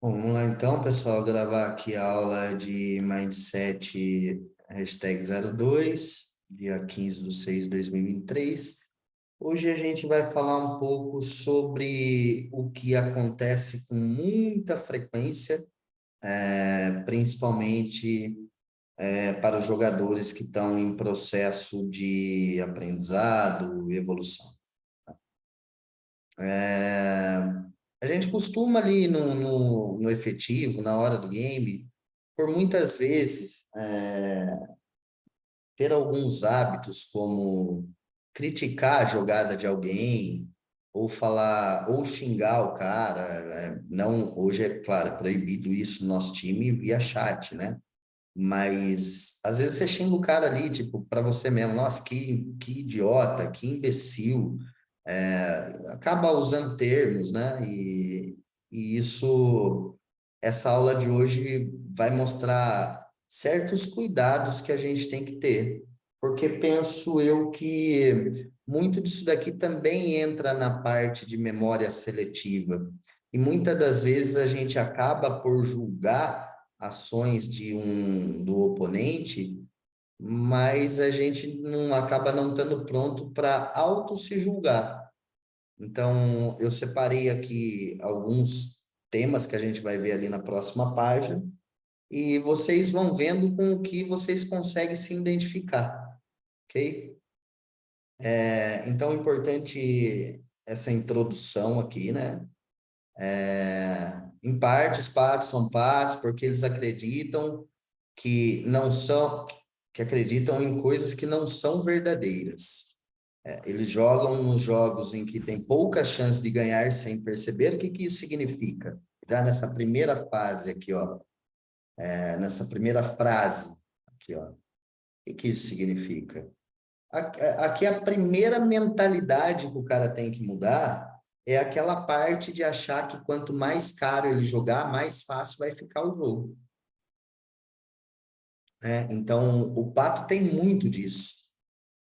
Bom, vamos lá então, pessoal, gravar aqui a aula de Mindset #02, dia 15/6/2023. Hoje a gente vai falar um pouco sobre o que acontece com muita frequência, principalmente para os jogadores que estão em processo de aprendizado e evolução. É, a gente costuma ali no efetivo, na hora do game, por muitas vezes, ter alguns hábitos como criticar a jogada de alguém, ou falar, ou xingar o cara. Não, hoje é claro, é proibido isso no nosso time via chat, né? Mas às vezes você xinga o cara ali, tipo, para você mesmo, nossa, que idiota, que imbecil. Acaba usando termos, né? E isso, essa aula de hoje vai mostrar certos cuidados que a gente tem que ter, porque penso eu que muito disso daqui também entra na parte de memória seletiva. E muitas das vezes a gente acaba por julgar ações do oponente, mas a gente não acaba não estando pronto para auto se julgar. Então, eu separei aqui alguns temas que a gente vai ver ali na próxima página e vocês vão vendo com o que vocês conseguem se identificar, ok? Então, é importante essa introdução aqui, né? Em partes são partes, porque eles acreditam que não são, que acreditam em coisas que não são verdadeiras. Eles jogam nos jogos em que tem pouca chance de ganhar sem perceber. O que que isso significa? Já nessa primeira fase aqui, ó, nessa primeira frase aqui, ó, o que que isso significa? Aqui a primeira mentalidade que o cara tem que mudar é aquela parte de achar que quanto mais caro ele jogar, mais fácil vai ficar o jogo, né? Então, o Pato tem muito disso.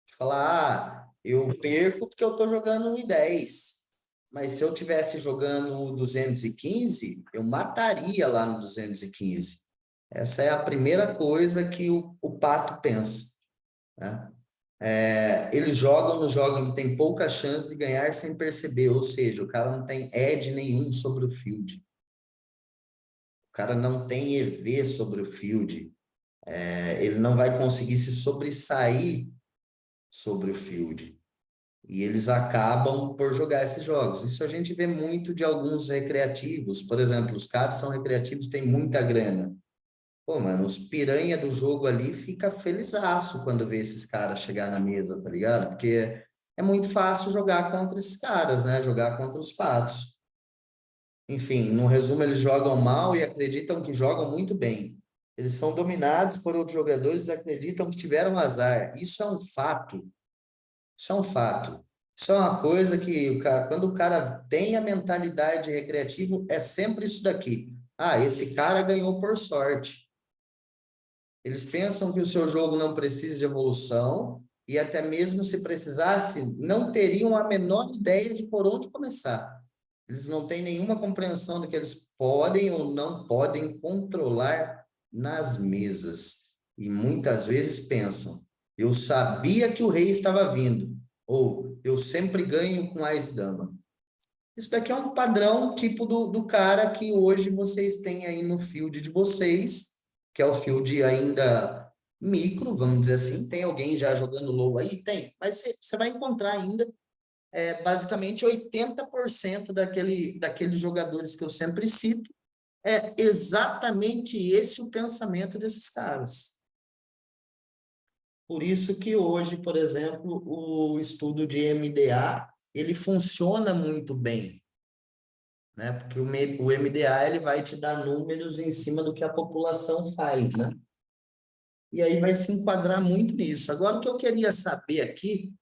De falar, eu perco porque eu estou jogando 1,10. Mas se eu tivesse jogando 215, eu mataria lá no 215. Essa é a primeira coisa que o Pato pensa, né? Eles jogam no jogo em que tem pouca chance de ganhar sem perceber, ou seja, o cara não tem edge nenhum sobre o field. O cara não tem EV sobre o field. Ele não vai conseguir se sobressair sobre o field. E eles acabam por jogar esses jogos. Isso a gente vê muito de alguns recreativos. Por exemplo, os caras são recreativos, têm muita grana. Pô, mano, os piranha do jogo ali fica felizaço quando vê esses caras chegar na mesa, tá ligado? Porque é muito fácil jogar contra esses caras, né? Jogar contra os patos. Enfim, no resumo, eles jogam mal e acreditam que jogam muito bem. Eles são dominados por outros jogadores e acreditam que tiveram azar. Isso é um fato. Isso é um fato. Isso é uma coisa que quando o cara tem a mentalidade de recreativo, é sempre isso daqui. Ah, esse cara ganhou por sorte. Eles pensam que o seu jogo não precisa de evolução e até mesmo se precisasse, não teriam a menor ideia de por onde começar. Eles não têm nenhuma compreensão do que eles podem ou não podem controlar nas mesas. E muitas vezes pensam: eu sabia que o rei estava vindo, ou eu sempre ganho com as dama. Isso daqui é um padrão tipo do cara que hoje vocês têm aí no field de vocês, que é o field ainda micro, vamos dizer assim. Tem alguém já jogando low aí? Tem, mas você vai encontrar ainda basicamente 80% daqueles jogadores que eu sempre cito. É exatamente esse o pensamento desses caras. Por isso que hoje, por exemplo, o estudo de MDA, ele funciona muito bem, né? Porque o MDA ele vai te dar números em cima do que a população faz, né? E aí vai se enquadrar muito nisso. Agora, o que eu queria saber aqui,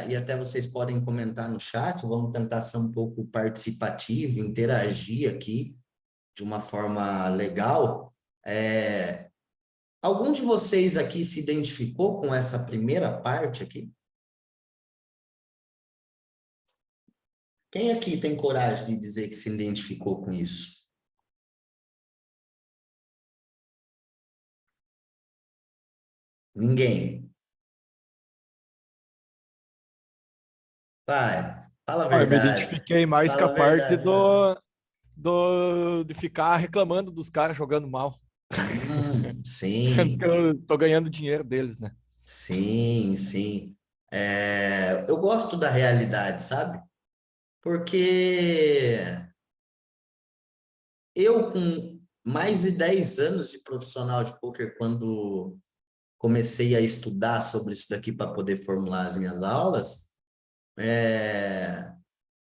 e até vocês podem comentar no chat, vamos tentar ser um pouco participativo, interagir aqui de uma forma legal. Algum de vocês aqui se identificou com essa primeira parte aqui? Quem aqui tem coragem de dizer que se identificou com isso? Ninguém. Vai, fala a Ó, eu me verdade. identifiquei mais com a Fala a parte verdade, vai. de ficar reclamando dos caras jogando mal, sendo que Sim, eu tô ganhando dinheiro deles, né? sim, sim. Eu gosto da realidade, sabe? Porque eu, com mais de 10 anos de profissional de poker, quando comecei a estudar sobre isso daqui para poder formular as minhas aulas, é,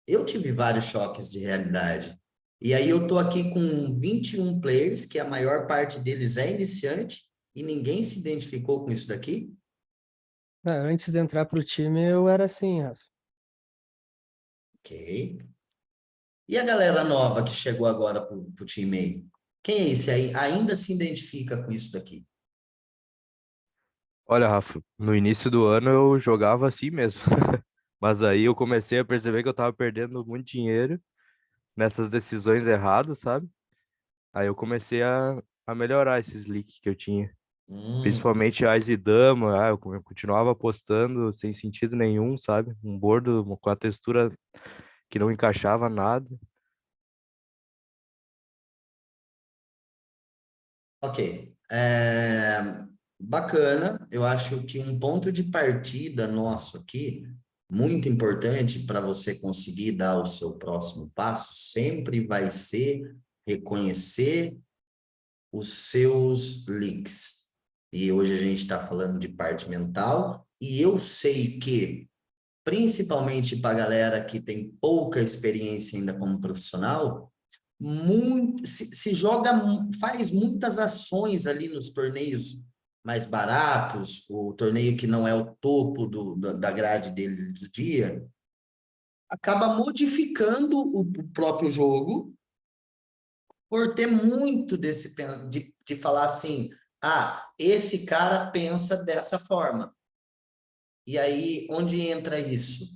eu tive vários choques de realidade. E aí eu tô aqui com 21 players, que a maior parte deles é iniciante, e ninguém se identificou com isso daqui. Ah, antes de entrar pro time, eu era assim, Rafa. Ok. E a galera nova que chegou agora pro time aí? Quem é esse aí? Ainda se identifica com isso daqui? Olha, Rafa, no início do ano eu jogava assim mesmo. Mas aí eu comecei a perceber que eu tava perdendo muito dinheiro nessas decisões erradas, sabe? Aí eu comecei a melhorar esses leaks que eu tinha. Hum, Principalmente Ás e Dama, eu continuava apostando sem sentido nenhum, sabe? Um bordo com a textura que não encaixava nada. ok. Bacana. Eu acho que um ponto de partida nosso aqui, muito importante para você conseguir dar o seu próximo passo, sempre vai ser reconhecer os seus leaks. E hoje a gente está falando de parte mental, e eu sei que, principalmente para a galera que tem pouca experiência ainda como profissional, se joga, faz muitas ações ali nos torneios mais baratos, o torneio que não é o topo da grade dele do dia, acaba modificando o próprio jogo por ter muito de falar assim, esse cara pensa dessa forma. E aí, onde entra isso?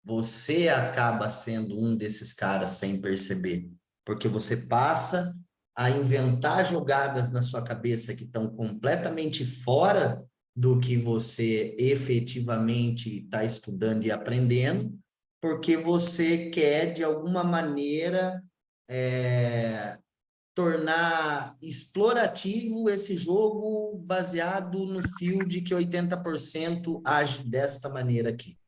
Você acaba sendo um desses caras sem perceber, porque você passa a inventar jogadas na sua cabeça que estão completamente fora do que você efetivamente está estudando e aprendendo, porque você quer, de alguma maneira, é, tornar explorativo esse jogo baseado no field que 80% age desta maneira aqui.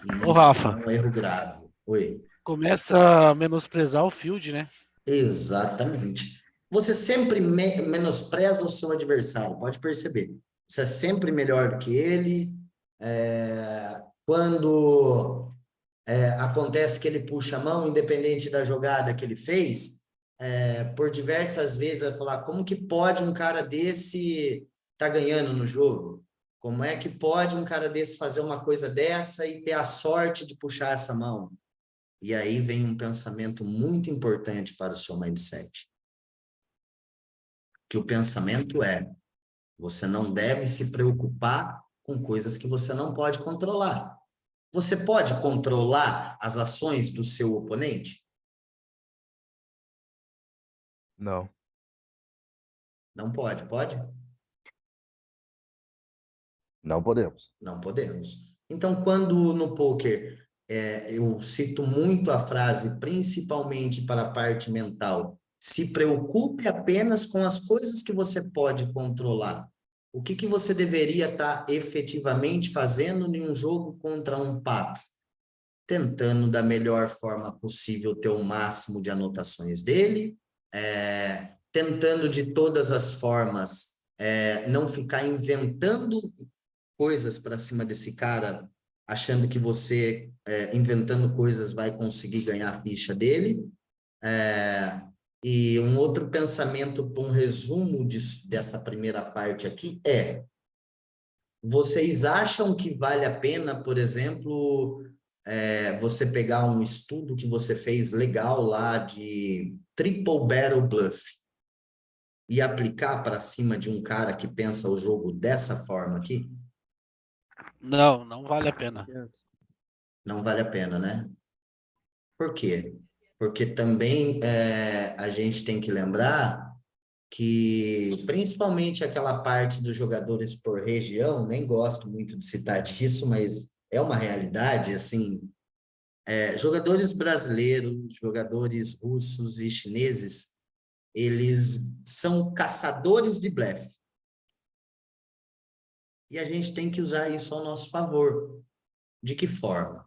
E Ô, isso é Rafa, um erro grave. Oi. começa a menosprezar o field, né? Exatamente. Você sempre menospreza o seu adversário, pode perceber. Você é sempre melhor do que ele. Quando acontece que ele puxa a mão, independente da jogada que ele fez, por diversas vezes vai falar, como que pode um cara desse tá ganhando no jogo? Como é que pode um cara desse fazer uma coisa dessa e ter a sorte de puxar essa mão? E aí vem um pensamento muito importante para o seu mindset, que o pensamento é: você não deve se preocupar com coisas que você não pode controlar. Você pode controlar as ações do seu oponente? Não. Não pode, pode? Não podemos. Não podemos. Então, quando no poker eu cito muito a frase, principalmente para a parte mental, se preocupe apenas com as coisas que você pode controlar. O que você deveria estar efetivamente fazendo em um jogo contra um pato? Tentando da melhor forma possível ter o máximo de anotações dele, tentando de todas as formas não ficar inventando coisas para cima desse cara, achando que você, inventando coisas, vai conseguir ganhar a ficha dele. E um outro pensamento, um resumo dessa primeira parte aqui vocês acham que vale a pena, por exemplo, você pegar um estudo que você fez legal lá de Triple Barrel Bluff e aplicar para cima de um cara que pensa o jogo dessa forma aqui? Não, não vale a pena. Não vale a pena, né? Por quê? Porque também a gente tem que lembrar que principalmente aquela parte dos jogadores por região, nem gosto muito de citar disso, mas é uma realidade, assim, jogadores brasileiros, jogadores russos e chineses, eles são caçadores de blefe. E a gente tem que usar isso ao nosso favor. De que forma?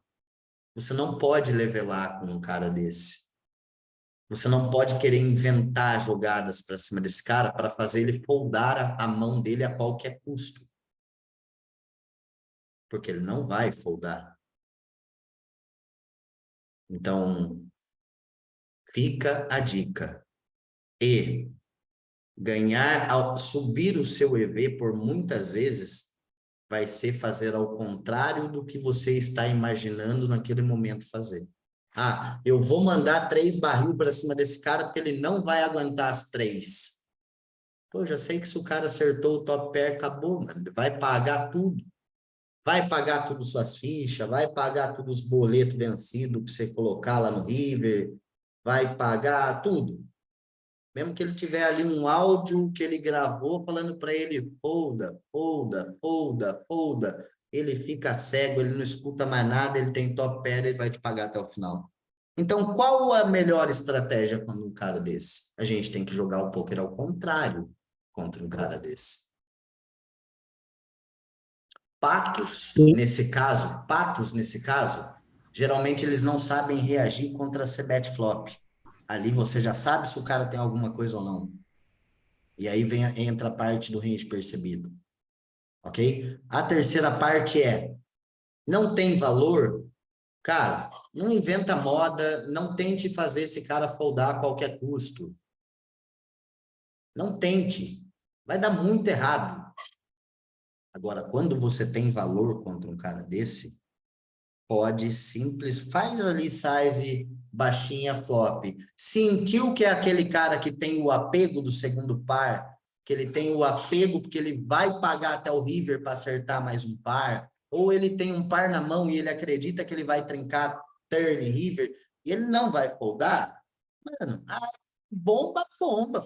Você não pode levelar com um cara desse. Você não pode querer inventar jogadas para cima desse cara para fazer ele foldar a mão dele a qualquer custo. Porque ele não vai foldar. Então, fica a dica. E subir o seu EV por muitas vezes vai ser fazer ao contrário do que você está imaginando naquele momento fazer. Ah, eu vou mandar 3 barril para cima desse cara porque ele não vai aguentar as 3. Pô, já sei que se o cara acertou o top pair, acabou, mano. Ele vai pagar tudo. Vai pagar tudo suas fichas, vai pagar todos os boletos vencidos que você colocar lá no River, vai pagar tudo. Mesmo que ele tiver ali um áudio que ele gravou falando para ele, folda, folda, folda, folda. Ele fica cego, ele não escuta mais nada, ele tem top pair, ele vai te pagar até o final. Então, qual a melhor estratégia quando um cara desse? A gente tem que jogar o poker ao contrário contra um cara desse. Patos, nesse caso, geralmente eles não sabem reagir contra a C-bet flop. Ali você já sabe se o cara tem alguma coisa ou não. E aí entra a parte do range percebido. Ok? A terceira parte não tem valor, cara, não inventa moda, não tente fazer esse cara foldar a qualquer custo. Não tente. Vai dar muito errado. Agora, quando você tem valor contra um cara desse, faz ali size baixinha flop. Sentiu que é aquele cara que tem o apego do segundo par, que ele tem o apego porque ele vai pagar até o river para acertar mais um par, ou ele tem um par na mão e ele acredita que ele vai trincar turn river, e ele não vai foldar, mano, bomba,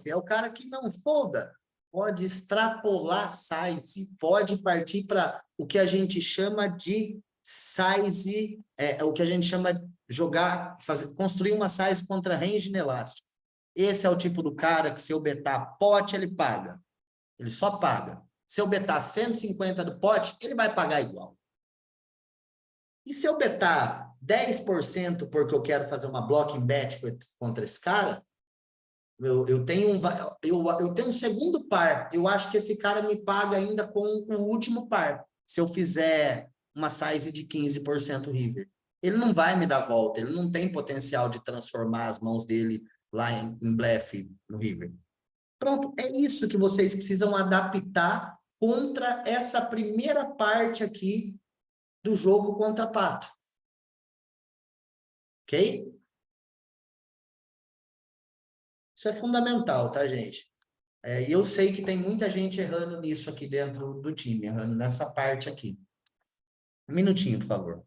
filho. É o cara que não folda. Pode extrapolar size, pode partir para o que a gente chama de size, o que a gente chama de construir uma size contra range inelástico. Esse é o tipo do cara que se eu betar pote, ele paga. Ele só paga. Se eu betar 150 do pote, ele vai pagar igual. E se eu betar 10% porque eu quero fazer uma blocking bet contra esse cara, eu tenho um segundo par. Eu acho que esse cara me paga ainda com o último par. Se eu fizer uma size de 15% river. Ele não vai me dar volta. Ele não tem potencial de transformar as mãos dele lá em blefe no river. Pronto, é isso que vocês precisam adaptar contra essa primeira parte aqui do jogo contra pato. Ok? Isso é fundamental, tá, gente? E eu sei que tem muita gente errando nisso aqui dentro do time, errando nessa parte aqui. Um minutinho, por favor.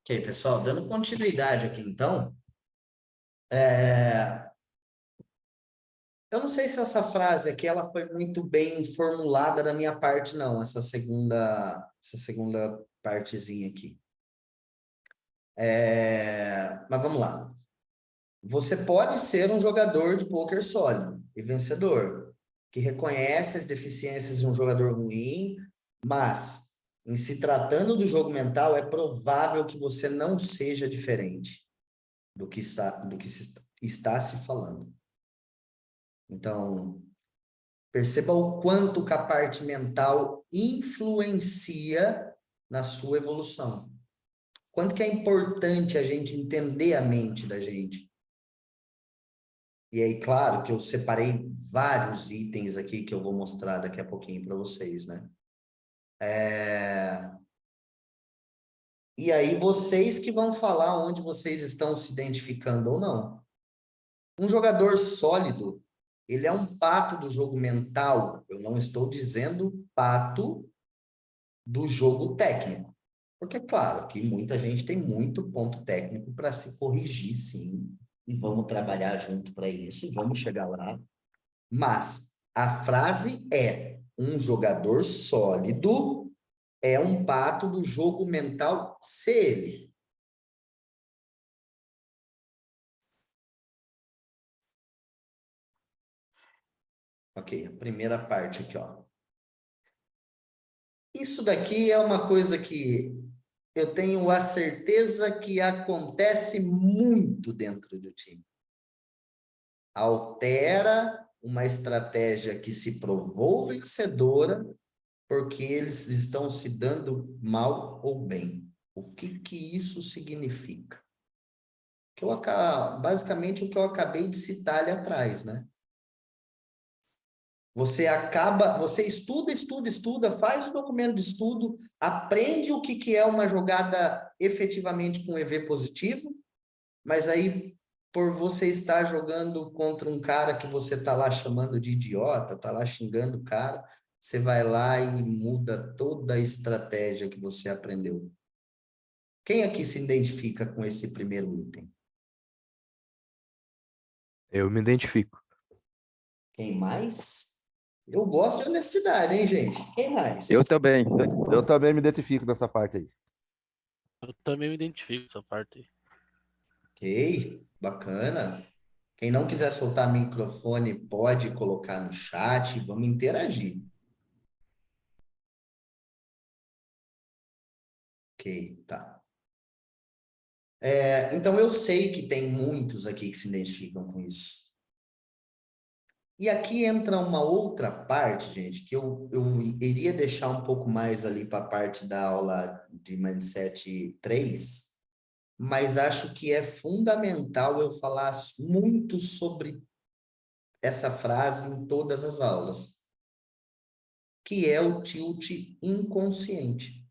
Ok, pessoal, dando continuidade aqui, então, eu não sei se essa frase aqui ela foi muito bem formulada da minha parte, não, essa segunda partezinha aqui. Mas vamos lá. Você pode ser um jogador de pôquer sólido e vencedor, que reconhece as deficiências de um jogador ruim, mas, em se tratando do jogo mental, é provável que você não seja diferente do que está se falando. Então, perceba o quanto que a parte mental influencia na sua evolução. quanto que é importante a gente entender a mente da gente. E aí, claro, que eu separei vários itens aqui que eu vou mostrar daqui a pouquinho para vocês, né? E aí, vocês que vão falar onde vocês estão se identificando ou não. Um jogador sólido, ele é um pato do jogo mental. Eu não estou dizendo pato do jogo técnico. Porque, claro, que muita gente tem muito ponto técnico para se corrigir, sim. E vamos trabalhar junto para isso, vamos chegar lá. Mas a frase é: um jogador sólido é um pato do jogo mental, se ele. Ok, a primeira parte aqui, ó. Isso daqui é uma coisa que eu tenho a certeza que acontece muito dentro do time. Altera uma estratégia que se provou vencedora porque eles estão se dando mal ou bem. O que que isso significa? Basicamente o que eu acabei de citar ali atrás, né? Você estuda, faz o documento de estudo, aprende o que que é uma jogada efetivamente com EV positivo, mas aí, por você estar jogando contra um cara que você está lá chamando de idiota, está lá xingando o cara, você vai lá e muda toda a estratégia que você aprendeu. Quem aqui se identifica com esse primeiro item? Eu me identifico. Quem mais? Eu gosto de honestidade, hein, gente? Quem mais? Eu também. Eu também me identifico nessa parte aí. Eu também me identifico com essa parte aí. Ok, bacana. Quem não quiser soltar microfone, pode colocar no chat, vamos interagir. Ok, tá. Então, eu sei que tem muitos aqui que se identificam com isso. E aqui entra uma outra parte, gente, que eu iria deixar um pouco mais ali para a parte da aula de Mindset 3, mas acho que é fundamental eu falar muito sobre essa frase em todas as aulas, que é o tilt inconsciente.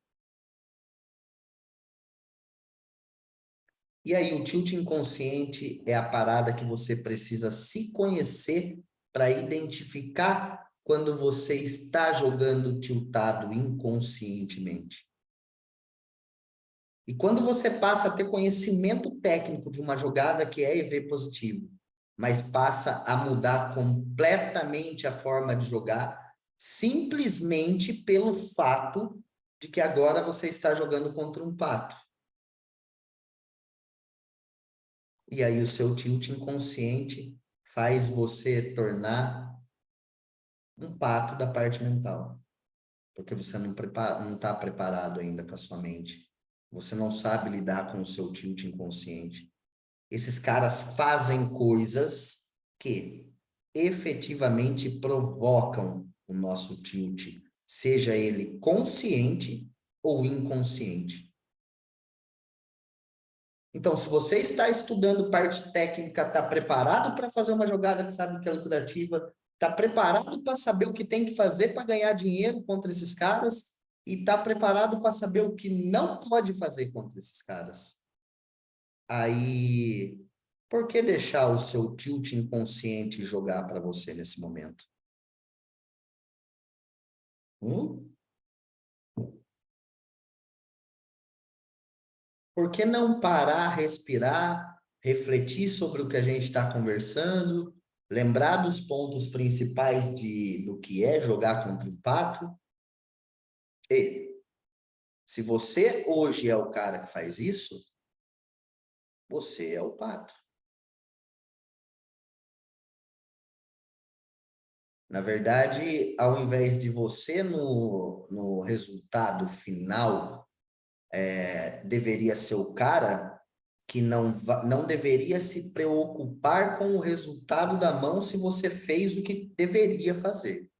E aí, o tilt inconsciente é a parada que você precisa se conhecer para identificar quando você está jogando tiltado inconscientemente. E quando você passa a ter conhecimento técnico de uma jogada que é EV positivo, mas passa a mudar completamente a forma de jogar, simplesmente pelo fato de que agora você está jogando contra um pato. E aí o seu tilt inconsciente faz você tornar um pato da parte mental. Porque você não está preparado ainda com a sua mente. Você não sabe lidar com o seu tilt inconsciente. Esses caras fazem coisas que efetivamente provocam o nosso tilt, seja ele consciente ou inconsciente. Então, se você está estudando parte técnica, está preparado para fazer uma jogada que sabe que é lucrativa, está preparado para saber o que tem que fazer para ganhar dinheiro contra esses caras e está preparado para saber o que não pode fazer contra esses caras. Aí, por que deixar o seu tilt inconsciente jogar para você nesse momento? Por que não parar, respirar, refletir sobre o que a gente está conversando, lembrar dos pontos principais do que é jogar contra um pato? E se você hoje é o cara que faz isso, você é o pato. Na verdade, ao invés de você no resultado final, deveria ser o cara que não deveria se preocupar com o resultado da mão se você fez o que deveria fazer.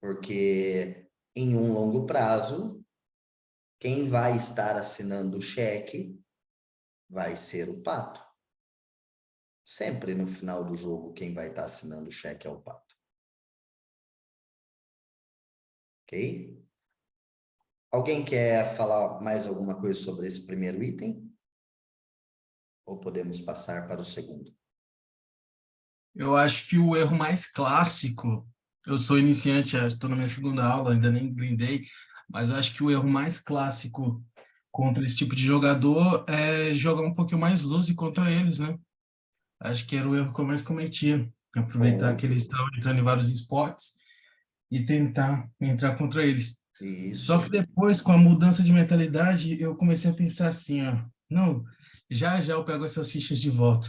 Porque em um longo prazo, quem vai estar assinando o cheque vai ser o Pato. Sempre no final do jogo, quem vai estar assinando o cheque é o Pato. Ok? Alguém quer falar mais alguma coisa sobre esse primeiro item? Ou podemos passar para o segundo? Eu acho que o erro mais clássico, eu sou iniciante, estou na minha segunda aula, ainda nem grindei, mas eu acho que o erro mais clássico contra esse tipo de jogador é jogar um pouquinho mais loose contra eles, né? Acho que era o erro que eu mais cometia, aproveitar que eles Ponto. estavam entrando em vários esportes e tentar entrar contra eles. Só que Isso. depois, com a mudança de mentalidade, eu comecei a pensar assim, ó, não, já já eu pego essas fichas de volta.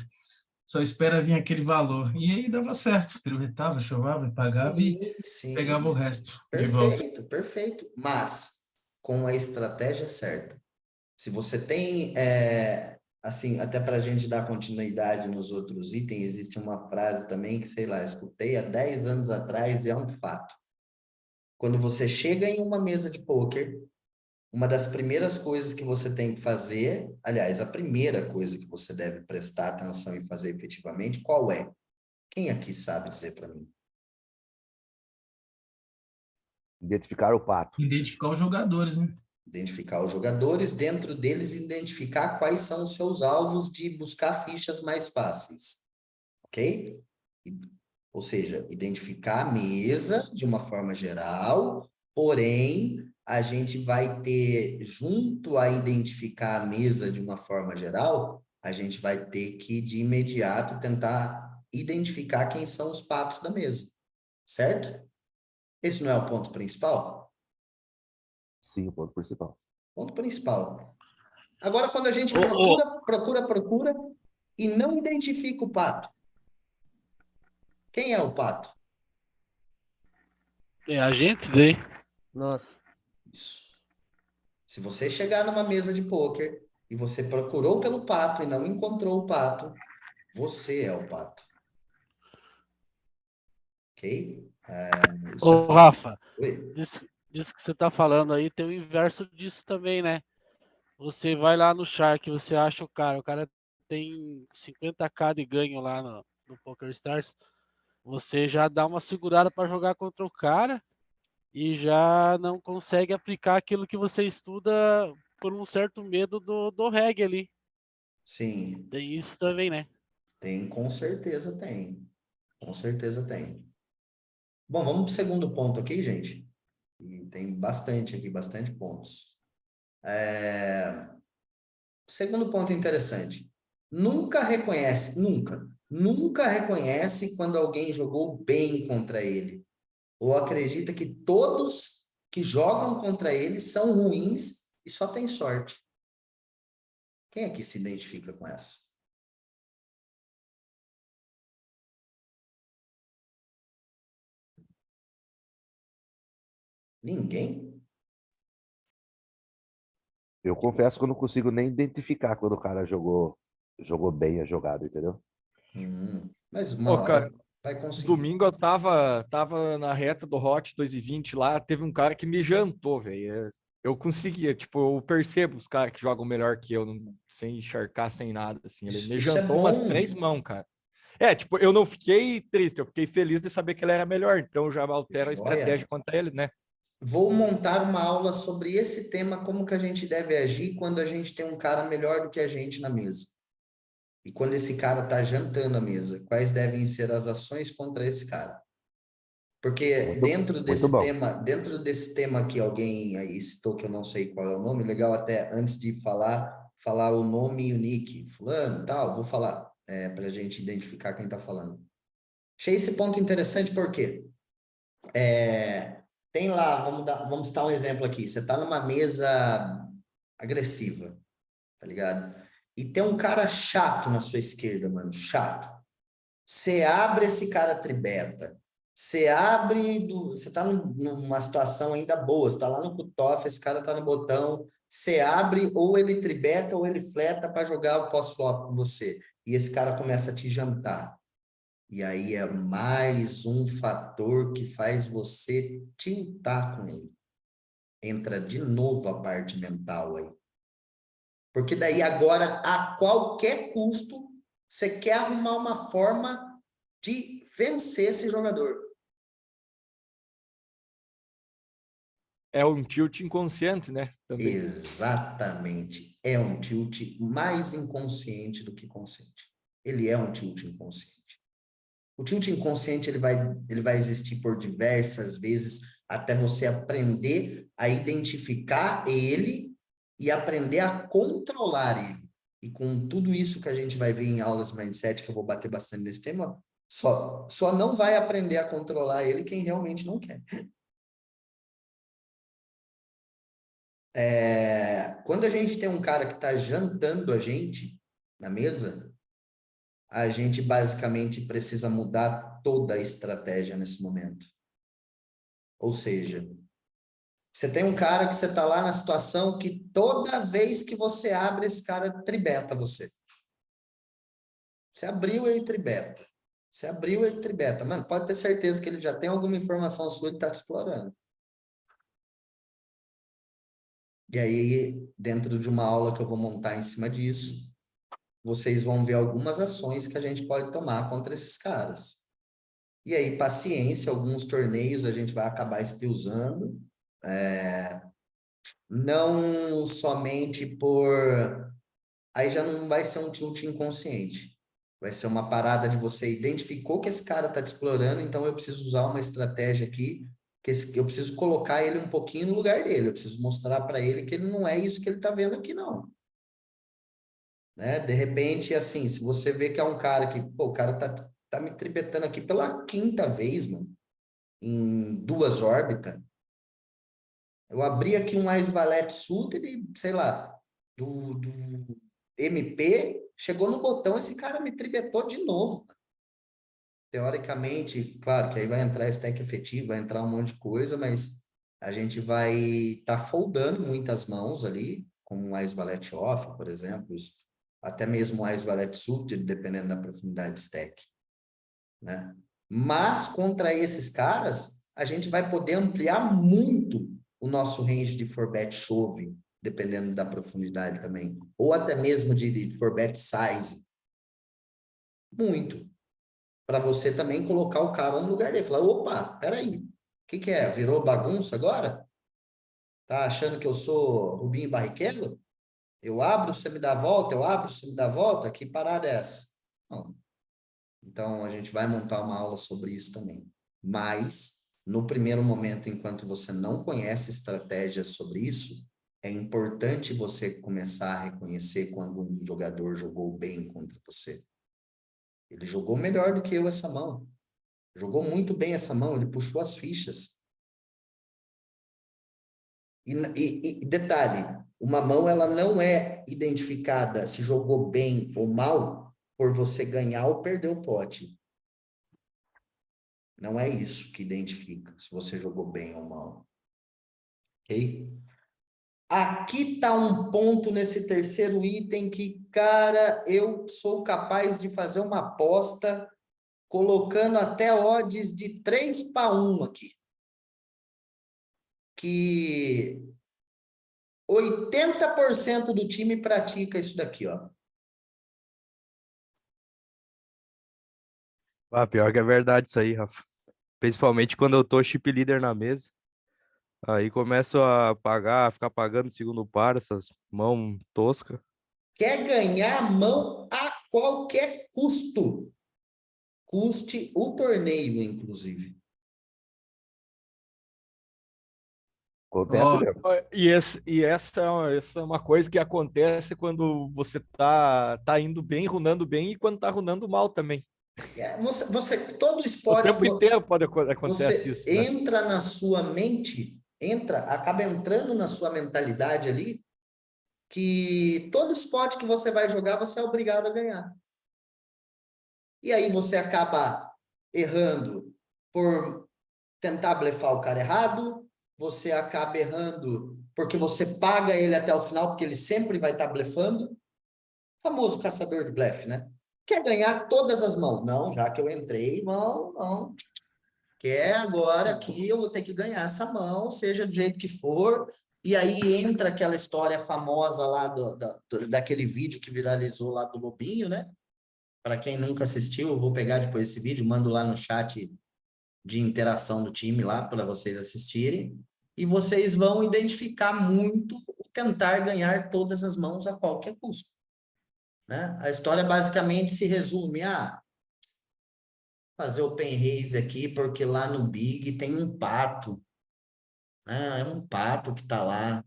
Só espera vir aquele valor. E aí dava certo. Piruetava, chovava, pagava e Sim, pegava o sim. resto de volta. Perfeito, perfeito. Mas com a estratégia certa. Se você tem, assim, até para a gente dar continuidade nos outros itens, existe uma frase também que, sei lá, escutei há 10 anos atrás e é um fato. Quando você chega em uma mesa de pôquer, uma das primeiras coisas que você tem que fazer, aliás, a primeira coisa que você deve prestar atenção e fazer efetivamente, qual é? Quem aqui sabe dizer para mim? Identificar o pato. Identificar os jogadores, né? Identificar os jogadores, dentro deles identificar quais são os seus alvos de buscar fichas mais fáceis, ok? Ou seja, identificar a mesa de uma forma geral, porém, a gente vai ter, junto a identificar a mesa de uma forma geral, a gente vai ter que, de imediato, tentar identificar quem são os papos da mesa, certo? Esse não é o ponto principal? Sim, o ponto principal. Ponto principal. Agora, quando a gente Ô, ô, procura e não identifica o pato, quem é o pato? é a gente daí. Nossa. Isso. Se você chegar numa mesa de pôquer e você procurou pelo pato e não encontrou o pato, você é o pato. Ok? Isso é Ô, fato. Rafa, Oi? disso que você tá falando aí, tem o inverso disso também, né? Você vai lá no Shark, você acha o cara tem 50k de ganho lá no PokerStars, você já dá uma segurada para jogar contra o cara e já não consegue aplicar aquilo que você estuda por um certo medo do reg ali. Sim, Tem isso também, né? tem, com certeza tem. Com certeza tem. Bom, vamos para o segundo ponto aqui, gente. E tem bastante aqui, bastante pontos. Segundo ponto interessante. Nunca reconhece quando alguém jogou bem contra ele. Ou acredita que todos que jogam contra ele são ruins e só tem sorte. Quem é que se identifica com essa? Ninguém? Eu confesso que eu não consigo nem identificar quando o cara jogou bem a jogada, entendeu? Mas uma Ô, hora cara, vai conseguir. domingo eu tava na reta do Hot 220 lá, teve um cara que me jantou, velho. Eu conseguia, tipo, eu percebo os caras que jogam melhor que eu, sem encharcar, sem nada, assim. Ele me Isso é jantou umas bom. 3 mãos, cara. É, tipo, eu não fiquei triste, eu fiquei feliz de saber que ele era melhor, então eu já altero a estratégia Joia. contra ele, né? Vou montar uma aula sobre esse tema, como que a gente deve agir quando a gente tem um cara melhor do que a gente na mesa. E quando esse cara está jantando a mesa, quais devem ser as ações contra esse cara? Porque Muito bom. dentro desse tema que alguém aí citou, que eu não sei qual é o nome, legal até antes de falar o nome e o nick, fulano, tal, vou falar, para a gente identificar quem está falando. Achei esse ponto interessante porque tem lá, vamos citar um exemplo aqui, você está numa mesa agressiva, tá ligado? E tem um cara chato na sua esquerda, mano, chato. Você abre, esse cara tribeta. Você tá numa situação ainda boa, você tá lá no cutoff, esse cara tá no botão, você abre, ou ele tribeta ou ele fleta para jogar o pós-flop com você. E esse cara começa a te jantar. E aí é mais um fator que faz você tiltar com ele. entra de novo a parte mental aí. Porque daí agora, a qualquer custo, você quer arrumar uma forma de vencer esse jogador. É um tilt inconsciente, né? Também. Exatamente. É um tilt mais inconsciente do que consciente. Ele é um tilt inconsciente. O tilt inconsciente ele vai existir por diversas vezes até você aprender a identificar ele e aprender a controlar ele. E com tudo isso que a gente vai ver em aulas mindset, que eu vou bater bastante nesse tema, só não vai aprender a controlar ele quem realmente não quer. Quando a gente tem um cara que está jantando a gente na mesa, a gente basicamente precisa mudar toda a estratégia nesse momento. Ou seja, você tem um cara que você está lá na situação que toda vez que você abre, esse cara tribeta você. Você abriu, ele tribeta. Você abriu, ele tribeta. Mano, pode ter certeza que ele já tem alguma informação sua que está te explorando. E aí, dentro de uma aula que eu vou montar em cima disso, vocês vão ver algumas ações que a gente pode tomar contra esses caras. E aí, paciência, alguns torneios a gente vai acabar usando, não somente por... Aí já não vai ser um tilt inconsciente. Vai ser uma parada de você identificou que esse cara está te explorando, então eu preciso usar uma estratégia aqui, eu preciso colocar ele um pouquinho no lugar dele, eu preciso mostrar para ele que ele não é isso que ele está vendo aqui, não. Né? De repente, assim, se você vê que é um cara que, pô, o cara tá me tribetando aqui pela 5ª vez, mano, em 2 órbitas. Eu abri aqui um Ice Valete Suited e, sei lá, do MP, chegou no botão, esse cara me tribetou de novo. Teoricamente, claro que aí vai entrar stack efetivo, vai entrar um monte de coisa, mas a gente vai estar foldando muitas mãos ali, como um Ice Valete Off, por exemplo, até mesmo o Ice Valete Suited, dependendo da profundidade de stack, né? Mas contra esses caras, a gente vai poder ampliar muito o nosso range de 4-bet shove, dependendo da profundidade também, ou até mesmo de 4-bet size. Muito. Para você também colocar o cara no lugar dele. Falar, opa, peraí, o que é? Virou bagunça agora? Tá achando que eu sou Rubinho Barrichello? Eu abro, você me dá a volta, eu abro, você me dá a volta? Que parada é essa? Não. Então, a gente vai montar uma aula sobre isso também. Mas, no primeiro momento, enquanto você não conhece estratégias sobre isso, é importante você começar a reconhecer quando um jogador jogou bem contra você. Ele jogou melhor do que eu essa mão. Jogou muito bem essa mão, ele puxou as fichas. E detalhe, uma mão ela não é identificada se jogou bem ou mal por você ganhar ou perder o pote. Não é isso que identifica se você jogou bem ou mal. Ok? Aqui está um ponto nesse terceiro item que, cara, eu sou capaz de fazer uma aposta colocando até odds de 3-1 aqui. Que 80% do time pratica isso daqui, ó. Ah, pior que é verdade isso aí, Rafa. Principalmente quando eu tô chip leader na mesa. Aí começo a pagar, ficar pagando segundo par, essas mãos toscas. Quer ganhar a mão a qualquer custo. Custe o torneio, inclusive. Acontece Ó, mesmo. Essa é uma coisa que acontece quando você tá indo bem, runando bem, e quando tá runando mal também. Todo O esporte, tempo inteiro acontece você isso, né? entra na sua mente, acaba entrando na sua mentalidade ali, que todo esporte que você vai jogar, você é obrigado a ganhar. E aí você acaba errando por tentar blefar o cara errado, você acaba errando porque você paga ele até o final, porque ele sempre vai estar blefando. Famoso caçador de blefe, né? Quer ganhar todas as mãos. Não, já que eu entrei, não. quer agora aqui, eu vou ter que ganhar essa mão, seja do jeito que for. E aí entra aquela história famosa lá daquele vídeo que viralizou lá do Lobinho, né? Para quem nunca assistiu, eu vou pegar depois esse vídeo, mando lá no chat de interação do time lá para vocês assistirem. E vocês vão identificar muito o tentar ganhar todas as mãos a qualquer custo, né? A história basicamente se resume a fazer o pen raise aqui, porque lá no Big tem um pato, né? É um pato que tá lá.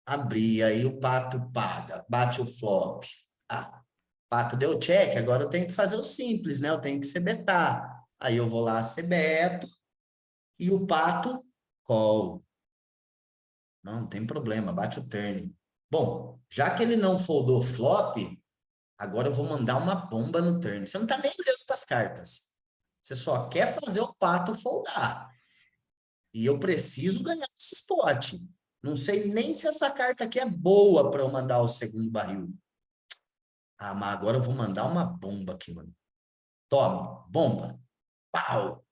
Abrir, aí o pato paga, bate o flop. Ah, pato deu check, agora eu tenho que fazer o simples, né? Eu tenho que ser betar. Aí eu vou lá ser beto e o pato call. Não tem problema, bate o turn. Bom, já que ele não foldou flop, agora eu vou mandar uma bomba no turn. Você não tá nem olhando para as cartas. Você só quer fazer o pato foldar. E eu preciso ganhar esse spot. Não sei nem se essa carta aqui é boa para eu mandar o segundo barril. Ah, mas agora eu vou mandar uma bomba aqui, mano. Toma, bomba. Pau!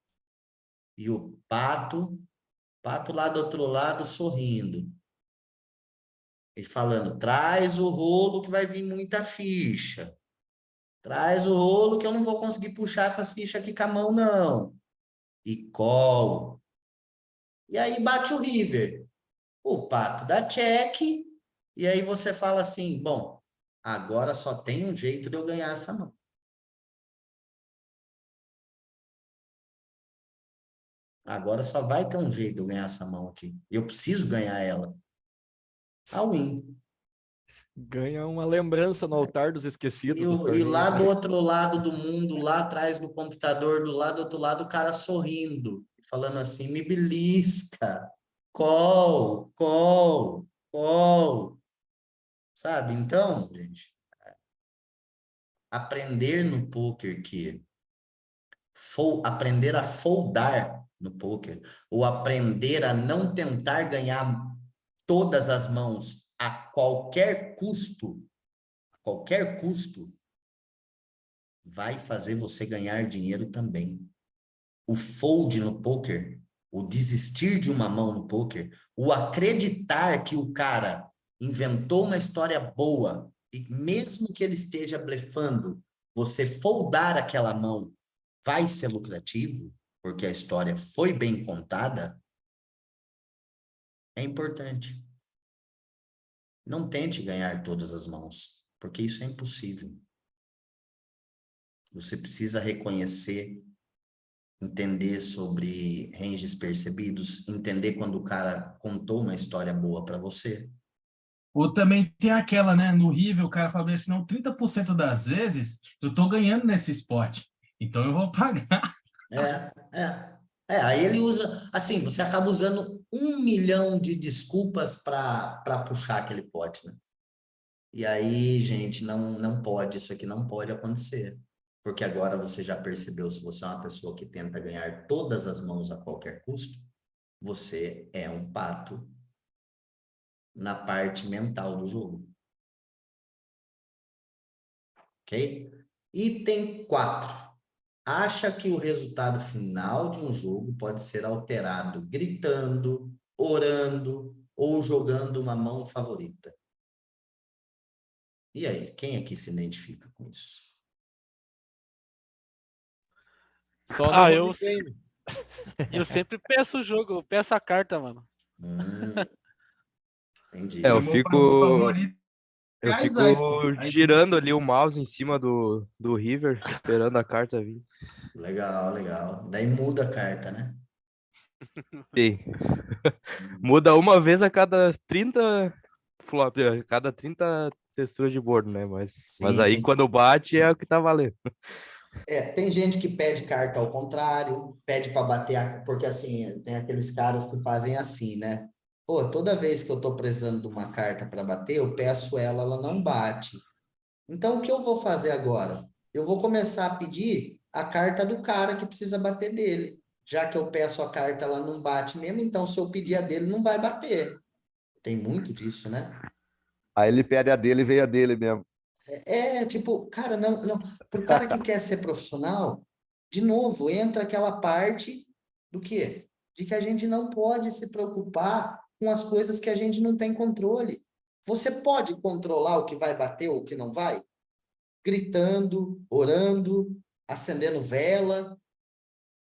E o pato lá do outro lado sorrindo. Ele falando, traz o rolo que vai vir muita ficha. Traz o rolo que eu não vou conseguir puxar essas fichas aqui com a mão, não. E call. E aí bate o river. O pato dá check. E aí você fala assim, bom, agora só tem um jeito de eu ganhar essa mão. Agora só vai ter um jeito de eu ganhar essa mão aqui. Eu preciso ganhar ela. A win. Ganha uma lembrança no altar dos esquecidos do E torneio. lá do outro lado do mundo, lá atrás do computador, do outro lado, o cara sorrindo, falando assim, me belisca, call, call, call. Sabe? Então, gente, aprender no poker que aprender a foldar no poker, ou aprender a não tentar ganhar todas as mãos a qualquer custo, vai fazer você ganhar dinheiro também. O fold no poker, o desistir de uma mão no poker, o acreditar que o cara inventou uma história boa e mesmo que ele esteja blefando, você foldar aquela mão vai ser lucrativo, porque a história foi bem contada, é importante. Não tente ganhar todas as mãos, porque isso é impossível. Você precisa reconhecer, entender sobre ranges percebidos, entender quando o cara contou uma história boa para você. Ou também tem aquela, né? No River, o cara fala bem assim, não, 30% das vezes eu tô ganhando nesse spot, então eu vou pagar. Aí ele usa, assim, você acaba usando 1 milhão de desculpas para puxar aquele pote, né? E aí, gente, não pode, isso aqui não pode acontecer. Porque agora você já percebeu, se você é uma pessoa que tenta ganhar todas as mãos a qualquer custo, você é um pato na parte mental do jogo. Ok? Item 4. Acha que o resultado final de um jogo pode ser alterado gritando, orando ou jogando uma mão favorita. E aí, quem aqui se identifica com isso? Só Ah, no eu, home game. eu sempre peço o jogo, eu peço a carta, mano. Entendi. É, eu O meu fico, favorito é eu a fico Isaias, pô. Aí, girando ali o mouse em cima do River, esperando a carta vir. Legal, legal. Daí muda a carta, né? Sim. Muda uma vez a cada 30 flop, a cada 30 texturas de bordo, né? Mas Sim, aí sim. quando bate é o que tá valendo. Tem gente que pede carta ao contrário, pede para bater, porque assim, tem aqueles caras que fazem assim, né? Pô, toda vez que eu tô precisando de uma carta para bater, eu peço ela, ela não bate. Então, o que eu vou fazer agora? Eu vou começar a pedir a carta do cara que precisa bater dele. Já que eu peço a carta, ela não bate mesmo, então se eu pedir a dele, não vai bater. Tem muito disso, né? Aí ele pede a dele e vem a dele mesmo. Tipo, cara, não, pro cara que quer ser profissional, De novo, entra aquela parte do quê? De que a gente não pode se preocupar com as coisas que a gente não tem controle. Você pode controlar o que vai bater ou o que não vai? Gritando, orando, acendendo vela,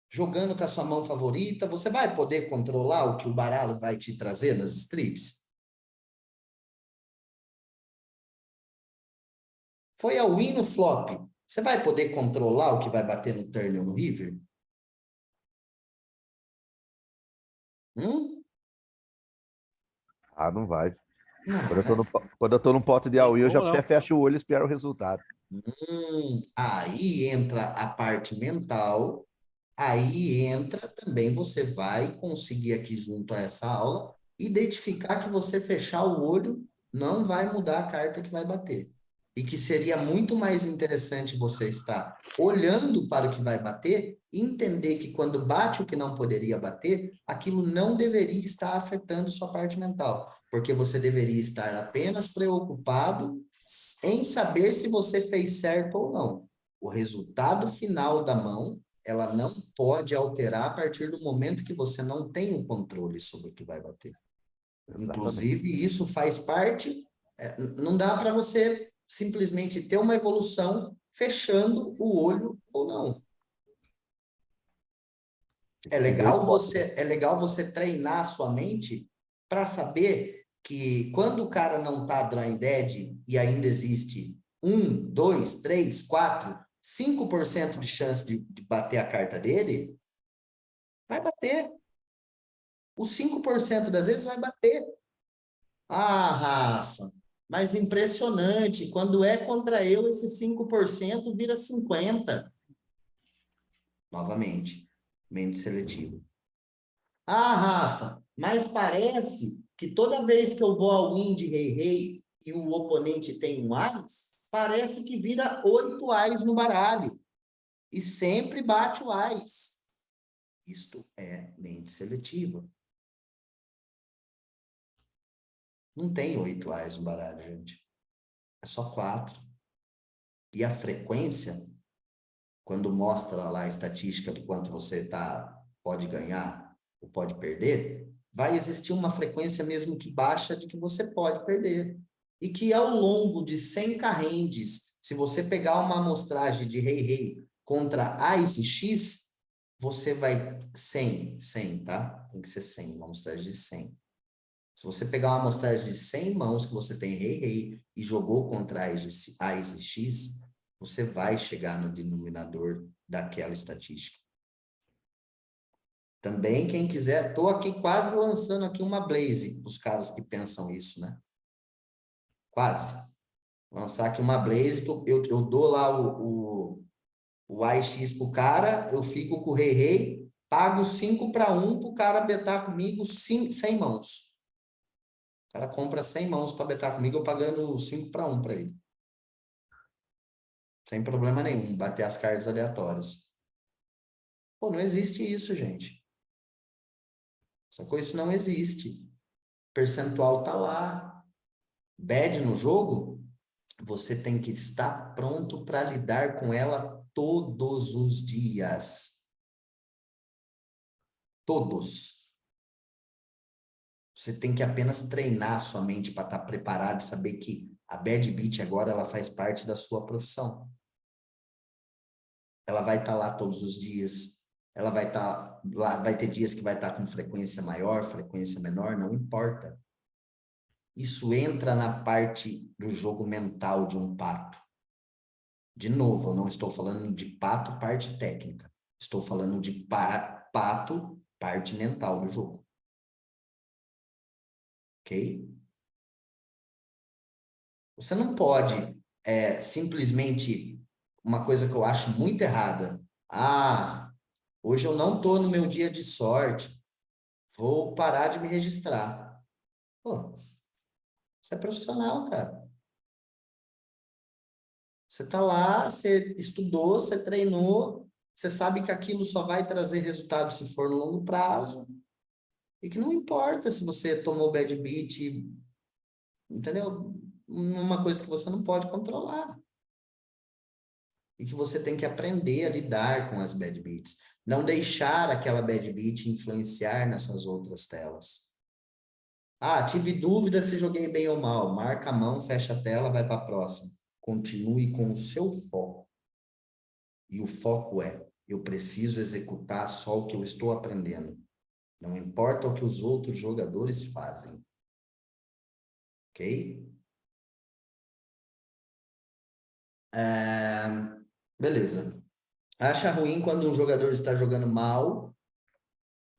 jogando com a sua mão favorita. Você vai poder controlar o que o baralho vai te trazer nas strips? Foi a win no flop. Você vai poder controlar o que vai bater no turn ou no river? Ah, não vai. Não. Quando eu tô no pote de Tem all-in, eu já como até não. fecho o olho e espero o resultado. Aí entra a parte mental, aí entra também, você vai conseguir aqui junto a essa aula, identificar que você fechar o olho não vai mudar a carta que vai bater. E que seria muito mais interessante você estar olhando para o que vai bater e entender que quando bate o que não poderia bater, aquilo não deveria estar afetando sua parte mental, porque você deveria estar apenas preocupado em saber se você fez certo ou não. O resultado final da mão, ela não pode alterar a partir do momento que você não tem o controle sobre o que vai bater. Exatamente. Inclusive, isso faz parte, não dá para você simplesmente ter uma evolução fechando o olho ou não. É legal você treinar a sua mente para saber que quando o cara não está drawing dead e ainda existe 1, 2, 3, 4, 5% de chance de bater a carta dele, vai bater. Os 5% das vezes vai bater. Ah, Rafa, mas impressionante. Quando é contra eu, esse 5% vira 50%. Novamente, mente seletiva. Ah, Rafa, mas parece que toda vez que eu vou ao win de rei e o oponente tem um ás, parece que vira 8 ás no baralho. E sempre bate o ás. Isto é mente seletiva. Não tem 8 ás no baralho, gente. É só 4. E a frequência, quando mostra lá a estatística do quanto você pode ganhar ou pode perder, vai existir uma frequência mesmo que baixa de que você pode perder. E que ao longo de 100 carrendes, se você pegar uma amostragem de rei contra ás e x, você vai 100, tá? Tem que ser 100, uma amostragem de 100. Se você pegar uma amostragem de 100 mãos que você tem rei e jogou contra ás e x, você vai chegar no denominador daquela estatística. Também, quem quiser, estou aqui quase lançando aqui uma blaze para os caras que pensam isso, né? Quase. Lançar aqui uma blaze, que eu dou lá o AX pro cara, eu fico com o rei, pago 5 para 1 para o cara betar comigo 100 mãos. O cara compra 100 mãos para betar comigo, eu pagando 5 para 1 para ele. Sem problema nenhum, bater as cartas aleatórias. Pô, não existe isso, gente. Sacou? Isso não existe. Percentual tá lá. Bad no jogo, você tem que estar pronto para lidar com ela todos os dias. Todos. Você tem que apenas treinar a sua mente para estar preparado e saber que a bad beat agora ela faz parte da sua profissão. Ela vai estar lá todos os dias. Ela vai estar lá, vai ter dias que vai estar com frequência maior, frequência menor, não importa. Isso entra na parte do jogo mental de um pato. De novo, eu não estou falando de pato, parte técnica. Estou falando de pato, parte mental do jogo. Ok? Você não pode simplesmente, uma coisa que eu acho muito errada. Ah, hoje eu não estou no meu dia de sorte. Vou parar de me registrar. Pô, você é profissional, cara. Você está lá, você estudou, você treinou, você sabe que aquilo só vai trazer resultado se for no longo prazo. E que não importa se você tomou bad beat, entendeu? Uma coisa que você não pode controlar. e que você tem que aprender a lidar com as bad beats. Não deixar aquela bad beat influenciar nessas outras telas. Ah, tive dúvida se joguei bem ou mal. Marca a mão, fecha a tela, vai para a próxima. Continue com o seu foco. E o foco é, eu preciso executar só o que eu estou aprendendo. Não importa o que os outros jogadores fazem. Ok? Beleza. Acha ruim quando um jogador está jogando mal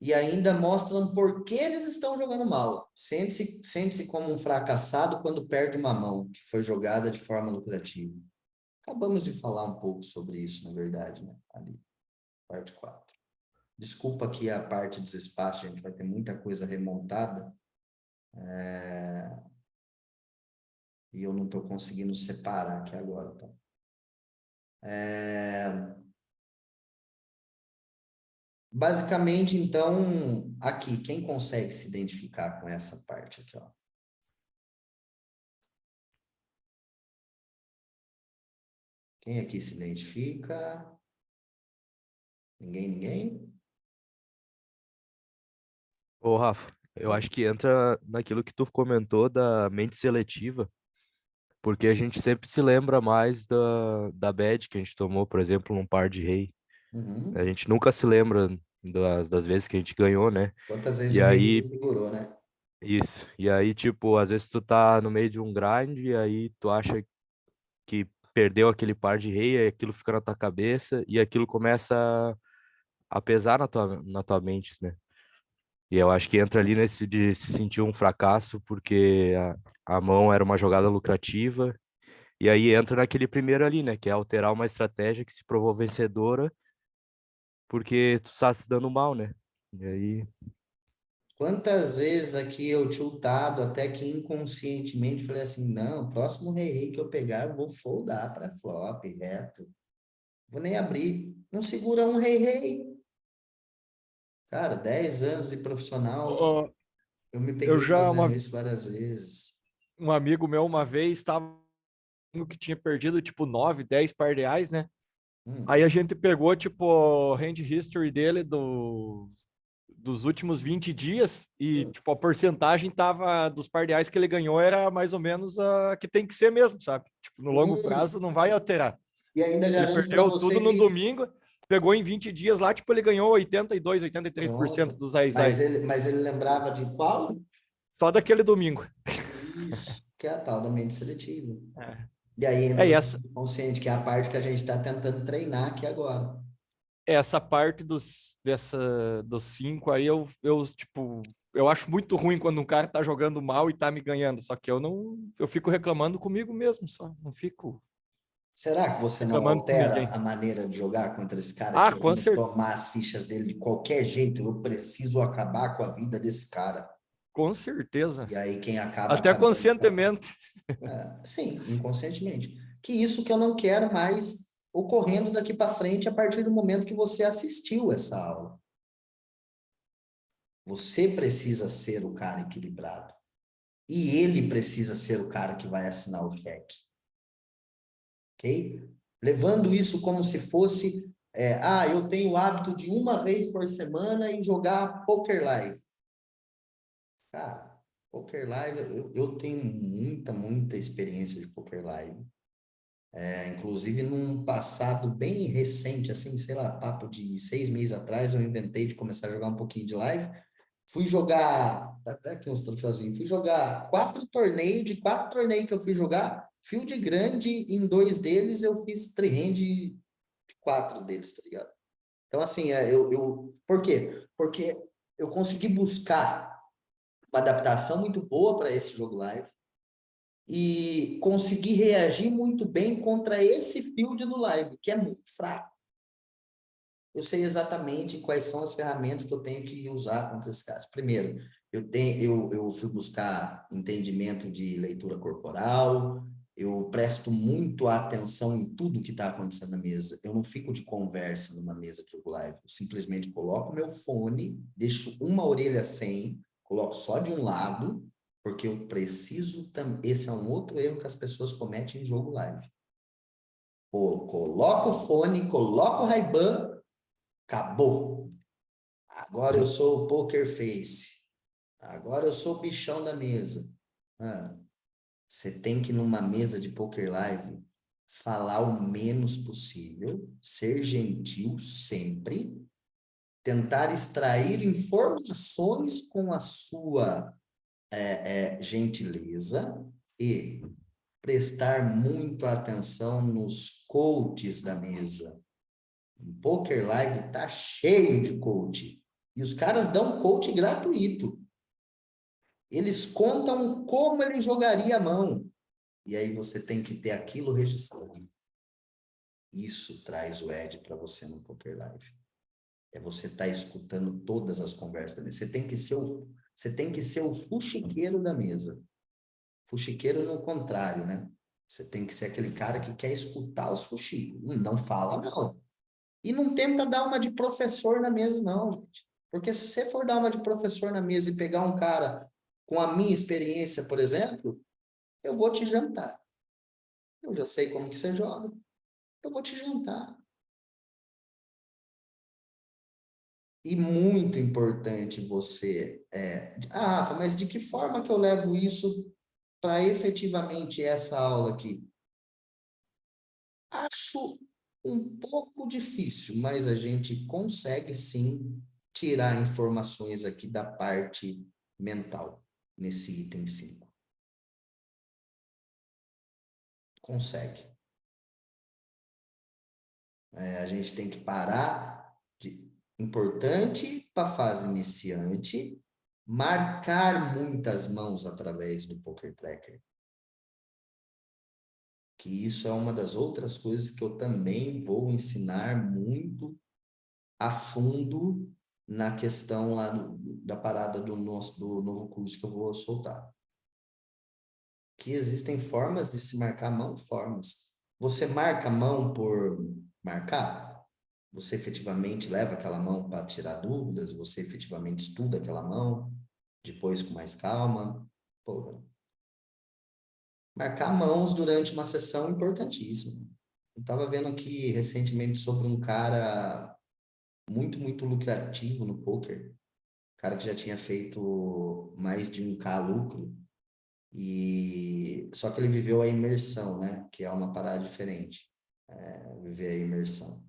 e ainda mostram por que eles estão jogando mal. Sente-se como um fracassado quando perde uma mão que foi jogada de forma lucrativa. Acabamos de falar um pouco sobre isso, na verdade, né? Ali, parte 4. Desculpa aqui a parte dos espaços, a gente vai ter muita coisa remontada. E eu não estou conseguindo separar aqui agora, tá? Basicamente, então, aqui, quem consegue se identificar com essa parte aqui, ó? Quem aqui se identifica? Ninguém? Ô, Rafa, eu acho que entra naquilo que tu comentou da mente seletiva, porque a gente sempre se lembra mais da bad que a gente tomou, por exemplo, num par de rei. A Uhum. gente nunca se lembra das vezes que a gente ganhou, né? Quantas vezes E o rei aí, segurou, né? isso. E aí, tipo, às vezes tu tá no meio de um grind e aí tu acha que perdeu aquele par de rei, aí aquilo fica na tua cabeça e aquilo começa a pesar na tua mente, né? E eu acho que entra ali nesse de se sentir um fracasso porque a mão era uma jogada lucrativa. E aí entra naquele primeiro ali, né? Que é alterar uma estratégia que se provou vencedora porque tu está se dando mal, né? E aí, Quantas vezes aqui eu tiltado, até que inconscientemente falei assim, não, próximo rei que eu pegar, eu vou foldar para flop, reto. Vou nem abrir. Não segura um rei. Cara, 10 anos de profissional, Ó, eu me eu peguei já, fazendo isso várias vezes. um amigo meu uma vez estava que tinha perdido tipo 9, 10 par de reais, né? Hum, Aí a gente pegou tipo o hand history dele dos últimos 20 dias e tipo a porcentagem tava dos par de reais que ele ganhou era mais ou menos a que tem que ser mesmo, sabe? Tipo, no longo hum. prazo não vai alterar. E ainda Ele garanto para perdeu tudo você no que domingo, pegou em 20 dias lá, tipo, ele ganhou 82, 83% pronto. dos Mas Aizai. ele lembrava de qual? Só daquele domingo. Isso, que é a tal da mente seletiva. É, E aí entra e no essa, subconsciente, que é a parte que a gente está tentando treinar aqui agora. essa parte dos 5 aí, tipo, eu acho muito ruim quando um cara tá jogando mal e tá me ganhando, só que eu fico reclamando comigo mesmo, só, não fico Será que você não reclamando com altera ninguém. a maneira de jogar contra esse cara Ah, querendo tomar as fichas dele de qualquer jeito? Eu preciso acabar com a vida desse cara. com certeza. E aí quem acaba Até acabando conscientemente. sim, inconscientemente. Que isso que eu não quero mais ocorrendo daqui para frente a partir do momento que você assistiu essa aula. Você precisa ser o cara equilibrado. E ele precisa ser o cara que vai assinar o cheque. Ok? Levando isso como se fosse, eu tenho o hábito de uma vez por semana e jogar Poker Live. Cara, Poker Live, eu tenho muita experiência de Poker Live. Inclusive, num passado bem recente, assim, sei lá, papo de 6 meses atrás, eu inventei de começar a jogar um pouquinho de live. Fui jogar, tá até aqui uns troféuzinhos, fui jogar 4 torneios, de 4 torneios que eu fui jogar, field grande, em 2 deles eu fiz three-hand de 4 deles, tá ligado? Então, assim, por quê? Porque eu consegui buscar uma adaptação muito boa para esse jogo live e consegui reagir muito bem contra esse field no live, que é muito fraco. Eu sei exatamente quais são as ferramentas que eu tenho que usar contra esses caras. Primeiro, eu fui buscar entendimento de leitura corporal, eu presto muito atenção em tudo que está acontecendo na mesa. Eu não fico de conversa numa mesa de jogo live. Eu simplesmente coloco meu fone, deixo uma orelha sem, coloco só de um lado, porque eu preciso... Esse é um outro erro que as pessoas cometem em jogo live. Coloca o fone, coloca o Ray-Ban, acabou. Agora eu sou o Poker Face. Agora eu sou o bichão da mesa. Mano, você tem que, numa mesa de poker live, falar o menos possível, ser gentil sempre, tentar extrair informações com a sua gentileza e prestar muito atenção nos coaches da mesa. O Poker Live tá cheio de coach. E os caras dão coach gratuito. Eles contam como ele jogaria a mão. E aí você tem que ter aquilo registrado. Isso traz o Ed para você no Poker Live. É você estar escutando todas as conversas da mesa. Você tem que ser o fuxiqueiro da mesa. Fuxiqueiro no contrário, né? Você tem que ser aquele cara que quer escutar os fuxicos. Não fala, não. E não tenta dar uma de professor na mesa, não, gente. Porque se você for dar uma de professor na mesa e pegar um cara com a minha experiência, por exemplo, eu vou te jantar. Eu já sei como que você joga. Eu vou te jantar. E muito importante você... Rafa, mas de que forma que eu levo isso para efetivamente essa aula aqui? Acho um pouco difícil, mas a gente consegue sim tirar informações aqui da parte mental, nesse item 5. Consegue. A gente tem que parar de... Importante para a fase iniciante, marcar muitas mãos através do Poker Tracker. Que isso é uma das outras coisas que eu também vou ensinar muito a fundo na questão lá da parada do novo curso que eu vou soltar. Que existem formas de se marcar mão, formas. Você marca a mão por marcar? Você efetivamente leva aquela mão para tirar dúvidas? Você efetivamente estuda aquela mão? Depois com mais calma? Porra. Marcar mãos durante uma sessão é importantíssimo. Eu estava vendo aqui recentemente sobre um cara muito, muito lucrativo no poker. Cara que já tinha feito mais de 1.000 lucro. Só que ele viveu a imersão, né? Que é uma parada diferente. Viver a imersão.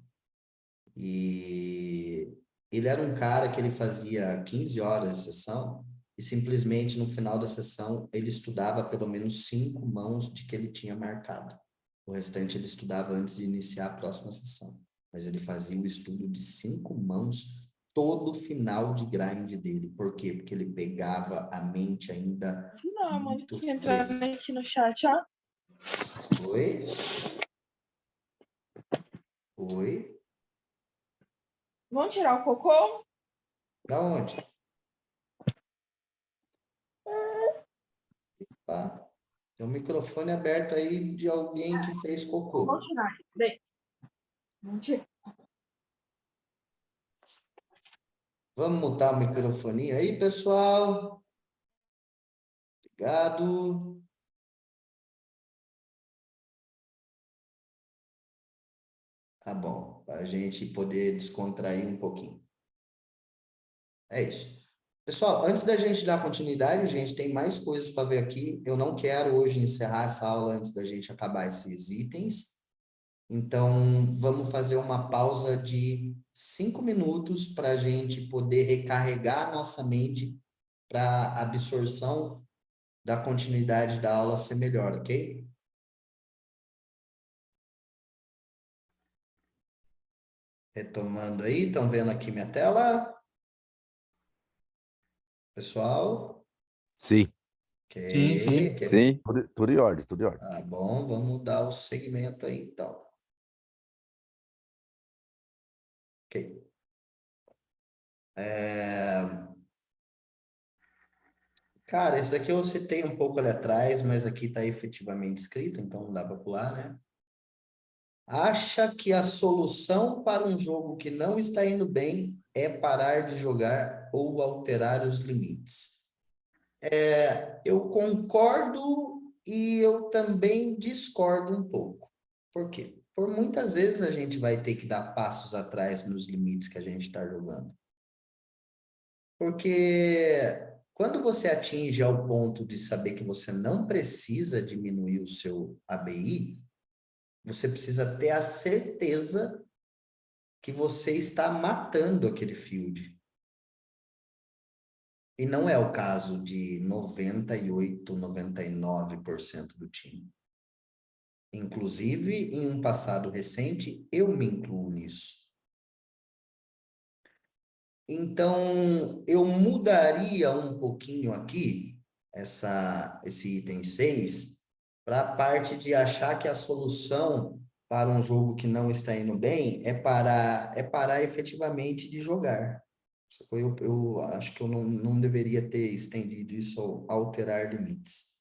E ele era um cara que ele fazia 15 horas de sessão e simplesmente no final da sessão ele estudava pelo menos 5 mãos de que ele tinha marcado. O restante ele estudava antes de iniciar a próxima sessão. Mas ele fazia o estudo de 5 mãos todo final de grind dele. Por quê? Porque ele pegava a mente ainda Não, mano, muito que entrando fresca. aqui no chat, ó. Oi? Oi? Vamos tirar o cocô? Da onde? Tá? Tem um microfone aberto aí de alguém que fez cocô. Vamos tirar. Bem, vamos tirar. Vamos mutar o microfone aí, pessoal? Obrigado. Tá bom, para a gente poder descontrair um pouquinho. É isso. Pessoal, antes da gente dar continuidade, a gente tem mais coisas para ver aqui. Eu não quero hoje encerrar essa aula antes da gente acabar esses itens. Então, vamos fazer uma pausa de 5 minutos para a gente poder recarregar a nossa mente para a absorção da continuidade da aula ser melhor, ok? Retomando aí, estão vendo aqui minha tela? Pessoal? Sim. Ok, Sim, sim. ok. Sim. Tudo em ordem, tudo em ordem. Tá bom, vamos dar o segmento aí, então. Ok. Cara, esse daqui eu citei um pouco ali atrás, mas aqui está efetivamente escrito, então não dá para pular, né? Acha que a solução para um jogo que não está indo bem é parar de jogar ou alterar os limites? Eu concordo e eu também discordo um pouco. Por quê? por muitas vezes a gente vai ter que dar passos atrás nos limites que a gente está jogando. Porque quando você atinge ao ponto de saber que você não precisa diminuir o seu ABI, você precisa ter a certeza que você está matando aquele field. E não é o caso de 98, 99% do time. Inclusive, em um passado recente, eu me incluo nisso. Então, eu mudaria um pouquinho aqui, esse item 6, para a parte de achar que a solução para um jogo que não está indo bem é parar efetivamente de jogar. Eu acho que eu não deveria ter estendido isso ao alterar limites.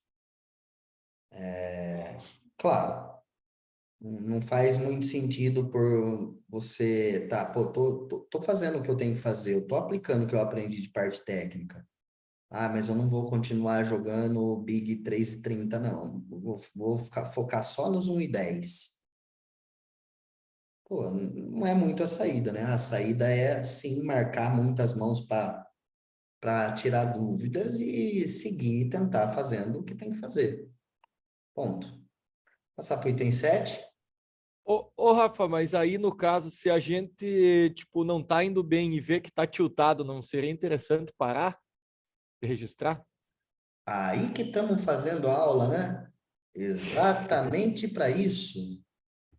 Claro, não faz muito sentido por você, tô fazendo o que eu tenho que fazer, eu tô aplicando o que eu aprendi de parte técnica. Ah, mas eu não vou continuar jogando Big 3,30, não. Vou focar só nos 1,10. Pô, não é muito a saída, né? A saída é, sim, marcar muitas mãos para tirar dúvidas e seguir e tentar fazendo o que tem que fazer. Ponto. Passar para o item 7. Ô, Rafa, mas aí no caso, se a gente, tipo, não tá indo bem e vê que tá tiltado, não seria interessante parar de registrar? Aí que estamos fazendo a aula, né? Exatamente para isso.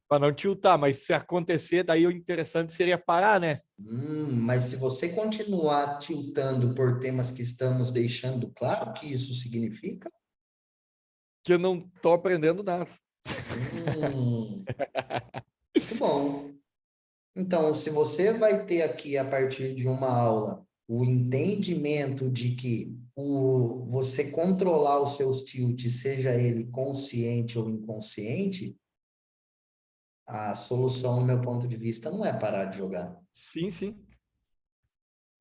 Para não tiltar, mas se acontecer, daí o interessante seria parar, né? Mas se você continuar tiltando por temas que estamos deixando claro que isso significa, Que eu não tô aprendendo nada. muito bom. Então, se você vai ter aqui, a partir de uma aula, o entendimento de que você controlar os seus tilts, seja ele consciente ou inconsciente, a solução, no meu ponto de vista, não é parar de jogar. Sim, sim.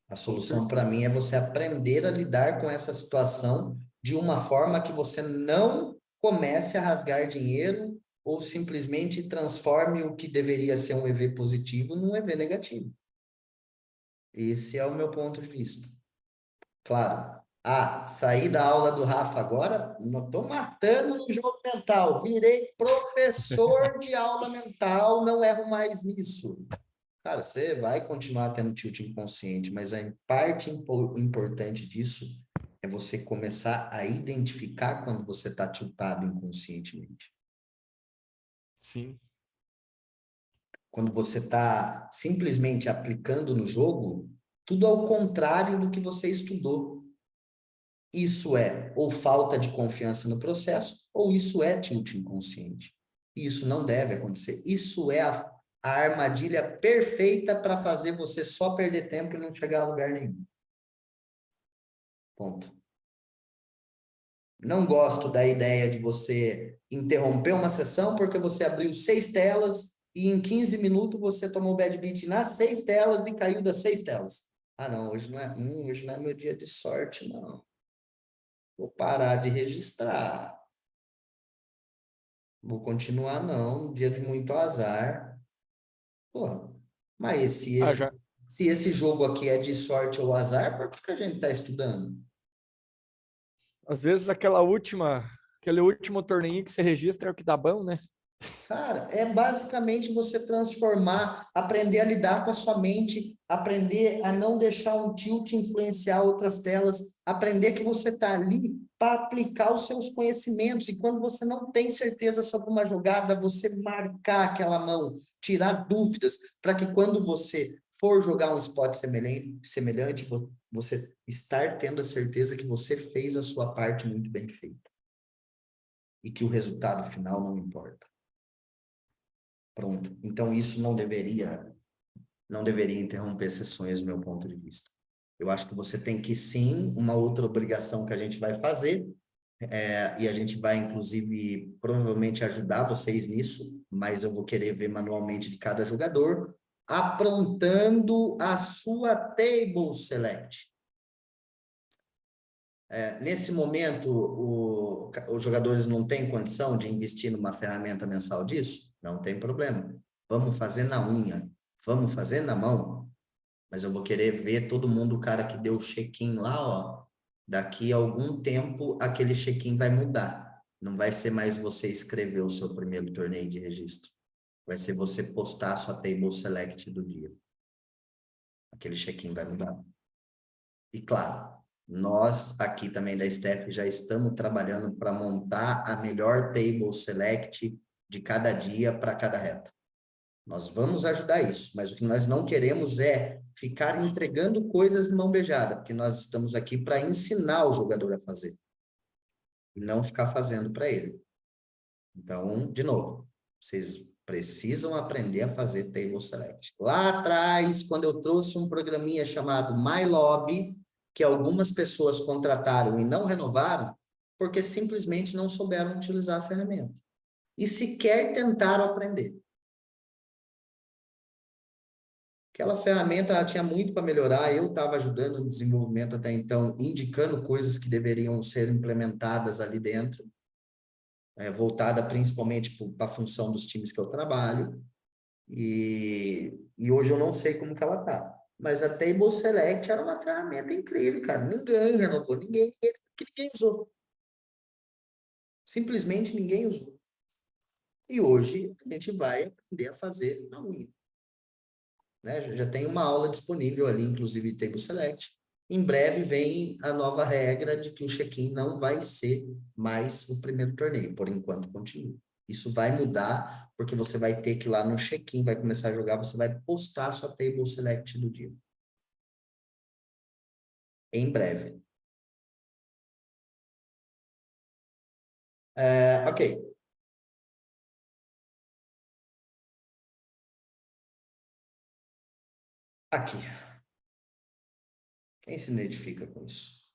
A solução, para mim, é você aprender a lidar com essa situação de uma forma que você não comece a rasgar dinheiro ou simplesmente transforme o que deveria ser um EV positivo num EV negativo. Esse é o meu ponto de vista. Claro. Saí da aula do Rafa agora, não estou matando no jogo mental. Virei professor de aula mental, não erro mais nisso. Cara, você vai continuar tendo tilt inconsciente, mas a parte importante disso é você começar a identificar quando você está tiltado inconscientemente. Sim. Quando você está simplesmente aplicando no jogo, tudo ao contrário do que você estudou. Isso é ou falta de confiança no processo, ou isso é tilt inconsciente. Isso não deve acontecer. Isso é a armadilha perfeita para fazer você só perder tempo e não chegar a lugar nenhum. Ponto. Não gosto da ideia de você interromper uma sessão porque você abriu 6 telas e em 15 minutos você tomou bad beat nas 6 telas e caiu das 6 telas. Ah, não, hoje não é meu dia de sorte, não. Vou parar de registrar. Vou continuar, não. Dia de muito azar. Pô, mas Já. se esse jogo aqui é de sorte ou azar, por que a gente está estudando? Às vezes aquele último torneio que você registra é o que dá bom, né? Cara, é basicamente você transformar, aprender a lidar com a sua mente, aprender a não deixar um tilt influenciar outras telas, aprender que você está ali para aplicar os seus conhecimentos. E quando você não tem certeza sobre uma jogada, você marcar aquela mão, tirar dúvidas, para que quando você for jogar um spot semelhante, você estar tendo a certeza que você fez a sua parte muito bem feita. E que o resultado final não importa. Pronto. Então, isso não deveria interromper sessões, do meu ponto de vista. Eu acho que você tem que, sim, uma outra obrigação que a gente vai fazer, e a gente vai, inclusive, provavelmente ajudar vocês nisso, mas eu vou querer ver manualmente de cada jogador, aprontando a sua table select. Nesse momento, os jogadores não têm condição de investir numa ferramenta mensal disso? Não tem problema. Vamos fazer na unha, vamos fazer na mão, mas eu vou querer ver todo mundo, o cara que deu o check-in lá, ó, daqui a algum tempo aquele check-in vai mudar. Não vai ser mais você escrever o seu primeiro torneio de registro. Vai ser você postar a sua table select do dia. Aquele check-in vai mudar. E claro, nós aqui também da Steph já estamos trabalhando para montar a melhor table select de cada dia para cada reta. Nós vamos ajudar isso, mas o que nós não queremos é ficar entregando coisas de mão beijada, porque nós estamos aqui para ensinar o jogador a fazer, e não ficar fazendo para ele. Então, de novo, vocês precisam aprender a fazer table select. Lá atrás, quando eu trouxe um programinha chamado MyLobby, que algumas pessoas contrataram e não renovaram, porque simplesmente não souberam utilizar a ferramenta. E sequer tentaram aprender. Aquela ferramenta ela tinha muito para melhorar, eu estava ajudando no desenvolvimento até então, indicando coisas que deveriam ser implementadas ali dentro, voltada principalmente para a função dos times que eu trabalho, e hoje eu não sei como que ela está. Mas a Table Select era uma ferramenta incrível, cara. Ninguém renovou, ninguém usou. Simplesmente ninguém usou. E hoje a gente vai aprender a fazer na unha. Né? Já tem uma aula disponível ali, inclusive Table Select. Em breve vem a nova regra de que o check-in não vai ser mais o primeiro torneio, por enquanto continua. Isso vai mudar, porque você vai ter que ir lá no check-in, vai começar a jogar, você vai postar a sua Table Select do dia. Em breve. Ok. Aqui. Quem se identifica com isso?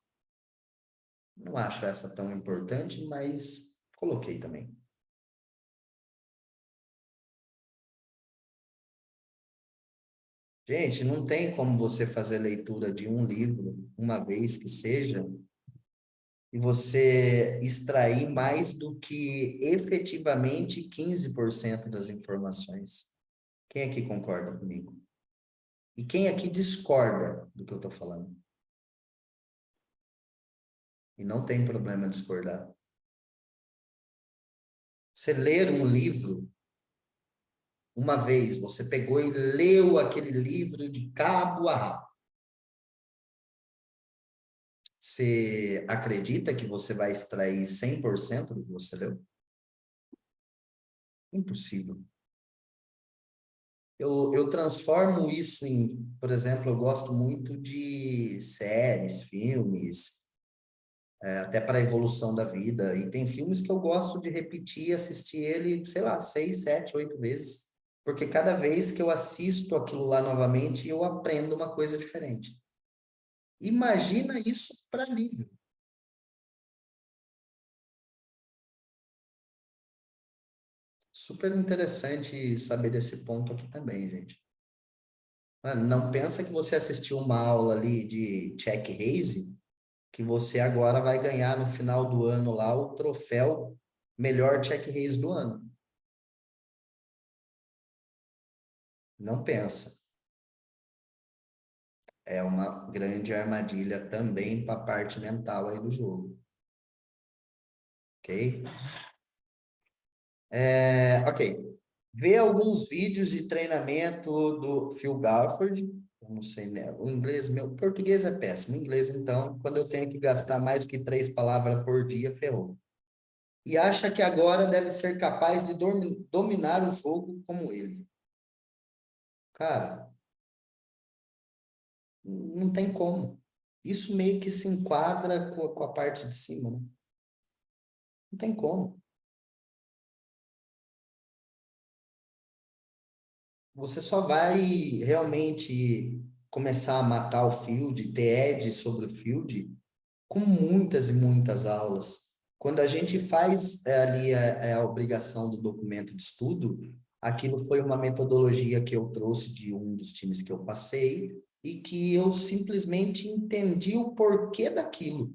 Não acho essa tão importante, mas coloquei também. Gente, não tem como você fazer leitura de um livro, uma vez que seja, e você extrair mais do que efetivamente 15% das informações. Quem aqui concorda comigo? E quem aqui discorda do que eu estou falando? E não tem problema discordar. Você ler um livro, uma vez, você pegou e leu aquele livro de cabo a rabo. Você acredita que você vai extrair 100% do que você leu? Impossível. Eu transformo isso em, por exemplo, eu gosto muito de séries, filmes, até para a evolução da vida. E tem filmes que eu gosto de repetir e assistir ele, sei lá, 6, 7, 8 vezes. Porque cada vez que eu assisto aquilo lá novamente, eu aprendo uma coisa diferente. Imagina isso para livro. Super interessante saber desse ponto aqui também, gente. Mano, não pensa que você assistiu uma aula ali de check raise, que você agora vai ganhar no final do ano lá o troféu melhor check raise do ano. Não pensa. É uma grande armadilha também para a parte mental aí do jogo. Ok? Ok. Vê alguns vídeos de treinamento do Phil Galford. Eu não sei, né? O inglês, meu português é péssimo. O inglês, então, quando eu tenho que gastar mais que 3 palavras por dia, ferrou. E acha que agora deve ser capaz de dominar o jogo como ele. Cara, não tem como. Isso meio que se enquadra com a parte de cima, né? Não tem como. Você só vai realmente começar a matar o field, ter edge sobre o field, com muitas e muitas aulas. Quando a gente faz ali a obrigação do documento de estudo, aquilo foi uma metodologia que eu trouxe de um dos times que eu passei e que eu simplesmente entendi o porquê daquilo.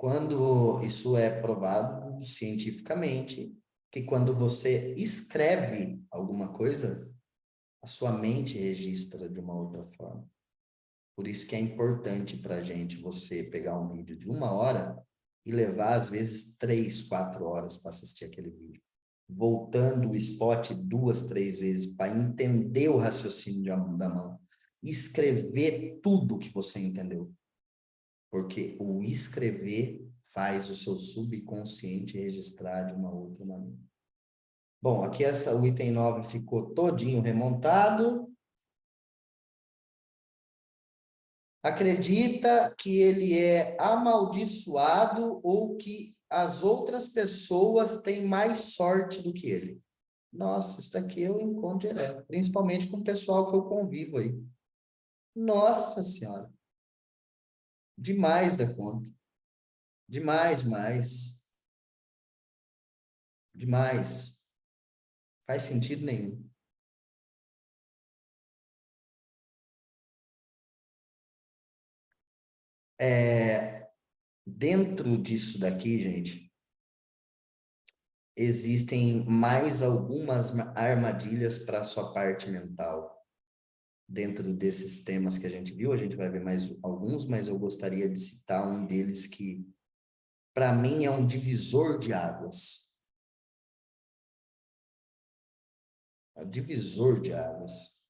Quando isso é provado cientificamente, que quando você escreve alguma coisa, a sua mente registra de uma outra forma. Por isso que é importante para a gente você pegar um vídeo de 1 hora e levar, às vezes, 3, 4 horas para assistir aquele vídeo. Voltando o spot 2, 3 vezes para entender o raciocínio da mão. Escrever tudo que você entendeu. Porque o escrever faz o seu subconsciente registrar de uma outra maneira. Bom, aqui o item 9 ficou todinho remontado. Acredita que ele é amaldiçoado ou que as outras pessoas têm mais sorte do que ele. Nossa, isso daqui eu encontro direto, principalmente com o pessoal que eu convivo aí. Nossa Senhora. Demais da conta. Demais, mais. Demais. Faz sentido nenhum. Dentro disso daqui, gente, existem mais algumas armadilhas para a sua parte mental. Dentro desses temas que a gente viu, a gente vai ver mais alguns, mas eu gostaria de citar um deles que, para mim, é um divisor de águas. É um divisor de águas.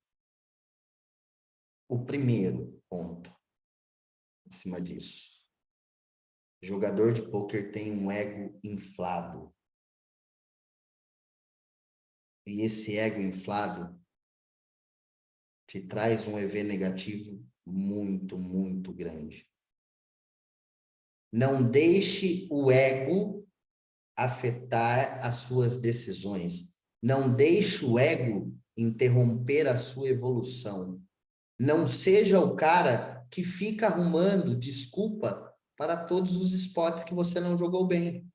O primeiro ponto, em cima disso. Jogador de pôquer tem um ego inflado. E esse ego inflado te traz um EV negativo muito, muito grande. Não deixe o ego afetar as suas decisões. Não deixe o ego interromper a sua evolução. Não seja o cara que fica arrumando desculpa para todos os spots que você não jogou bem.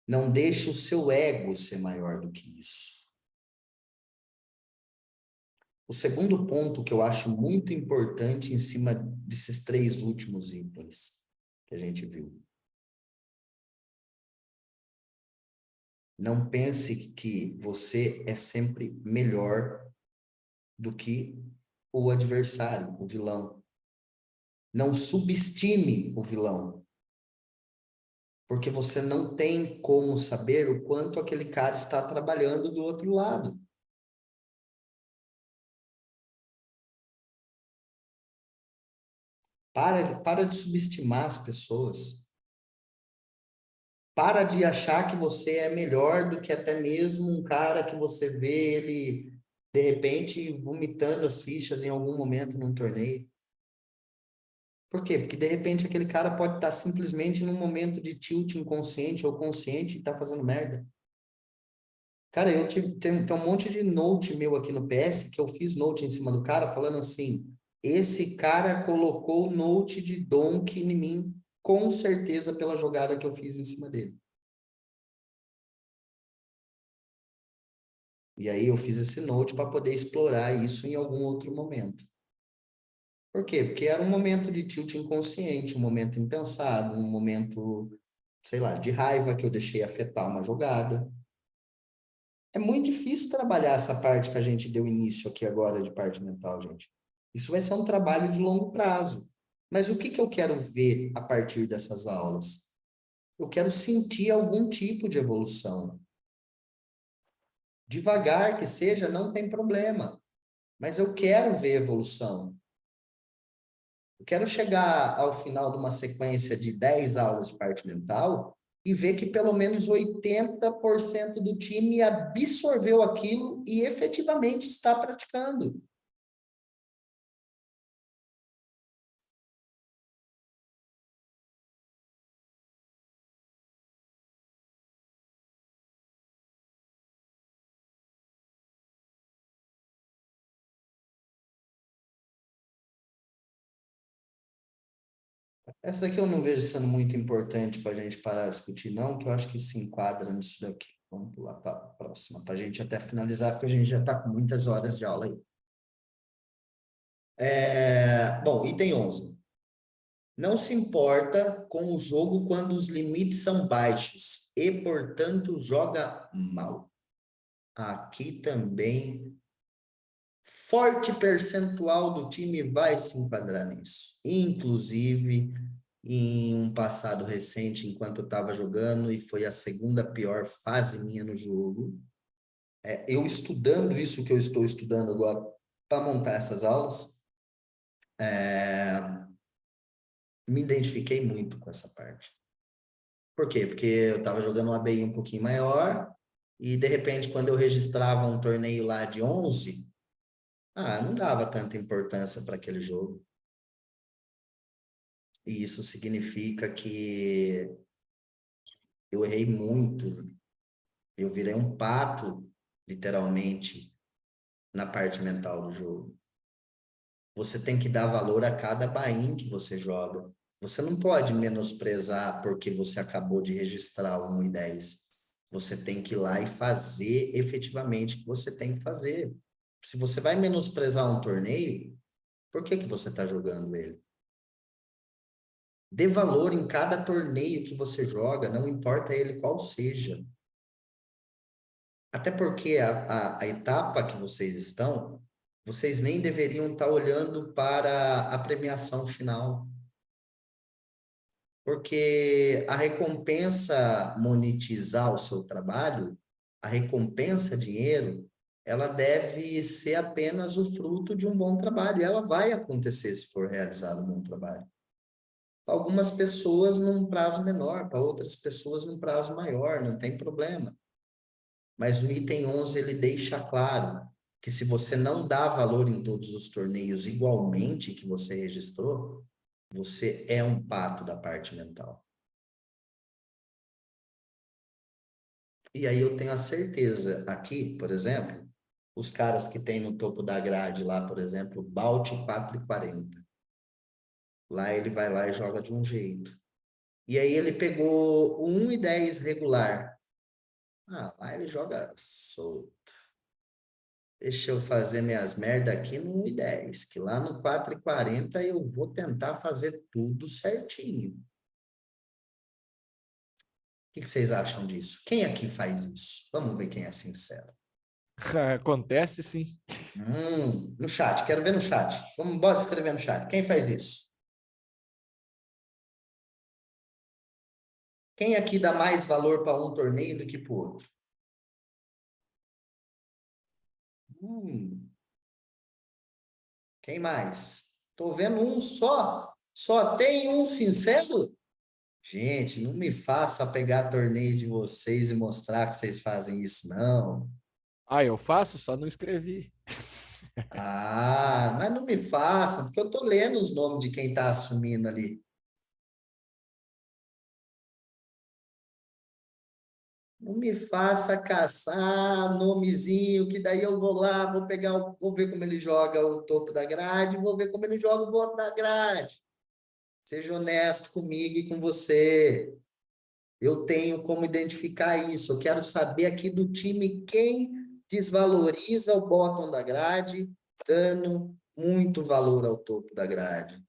Não deixe o seu ego ser maior do que isso. O segundo ponto que eu acho muito importante em cima desses 3 últimos itens que a gente viu. Não pense que você é sempre melhor do que o adversário, o vilão. Não subestime o vilão. Porque você não tem como saber o quanto aquele cara está trabalhando do outro lado. Para de subestimar as pessoas. Para de achar que você é melhor do que até mesmo um cara que você vê ele, de repente, vomitando as fichas em algum momento num torneio. Por quê? Porque, de repente, aquele cara pode estar simplesmente num momento de tilt inconsciente ou consciente e está fazendo merda. Cara, tem um monte de note meu aqui no PS, que eu fiz note em cima do cara, falando assim, esse cara colocou note de donk em mim, com certeza pela jogada que eu fiz em cima dele. E aí eu fiz esse note para poder explorar isso em algum outro momento. Por quê? Porque era um momento de tilt inconsciente, um momento impensado, um momento, sei lá, de raiva que eu deixei afetar uma jogada. É muito difícil trabalhar essa parte que a gente deu início aqui agora de parte mental, gente. Isso vai ser um trabalho de longo prazo. Mas o que eu quero ver a partir dessas aulas? Eu quero sentir algum tipo de evolução. Devagar que seja, não tem problema. Mas eu quero ver evolução. Eu quero chegar ao final de uma sequência de 10 aulas de parte mental e ver que pelo menos 80% do time absorveu aquilo e efetivamente está praticando. Essa aqui eu não vejo sendo muito importante para a gente parar de discutir, não, que eu acho que se enquadra nisso daqui. Vamos pular para a próxima, para a gente até finalizar, porque a gente já está com muitas horas de aula aí. Bom, item 11. Não se importa com o jogo quando os limites são baixos e, portanto, joga mal. Aqui também, forte percentual do time vai se enquadrar nisso. Inclusive, em um passado recente, enquanto eu estava jogando, e foi a segunda pior fase minha no jogo, eu estudando isso que eu estou estudando agora para montar essas aulas, me identifiquei muito com essa parte. Por quê? Porque eu estava jogando uma ABI um pouquinho maior e, de repente, quando eu registrava um torneio lá de 11, não dava tanta importância para aquele jogo. E isso significa que eu errei muito. Eu virei um pato, literalmente, na parte mental do jogo. Você tem que dar valor a cada buy-in que você joga. Você não pode menosprezar porque você acabou de registrar 1,10. Você tem que ir lá e fazer efetivamente o que você tem que fazer. Se você vai menosprezar um torneio, por que você está jogando ele? Dê valor em cada torneio que você joga, não importa ele qual seja. Até porque a etapa que vocês estão, vocês nem deveriam estar olhando para a premiação final. Porque a recompensa monetizar o seu trabalho, a recompensa dinheiro, ela deve ser apenas o fruto de um bom trabalho. E ela vai acontecer se for realizado um bom trabalho. Para algumas pessoas num prazo menor, para outras pessoas num prazo maior, não tem problema. Mas o item 11, ele deixa claro que se você não dá valor em todos os torneios igualmente que você registrou, você é um pato da parte mental. E aí eu tenho a certeza aqui, por exemplo, os caras que tem no topo da grade lá, por exemplo, Balt 4,40. Lá ele vai lá e joga de um jeito. E aí ele pegou o 1,10 regular. Lá ele joga solto. Deixa eu fazer minhas merda aqui no 1,10, que lá no 4,40 eu vou tentar fazer tudo certinho. O que vocês acham disso? Quem aqui faz isso? Vamos ver quem é sincero. Acontece, sim. No chat, quero ver no chat. Vamos, bora escrever no chat. Quem faz isso? Quem aqui dá mais valor para um torneio do que para o outro? Quem mais? Tô vendo um só. Só tem um sincero? Gente, não me faça pegar torneio de vocês e mostrar que vocês fazem isso, não. Eu faço, só não escrevi. Mas não me façam, porque eu tô lendo os nomes de quem tá assumindo ali. Não me faça caçar nomezinho, que daí eu vou lá, vou pegar, vou ver como ele joga o topo da grade, vou ver como ele joga o bottom da grade. Seja honesto comigo e com você. Eu tenho como identificar isso. Eu quero saber aqui do time quem desvaloriza o bottom da grade, dando muito valor ao topo da grade.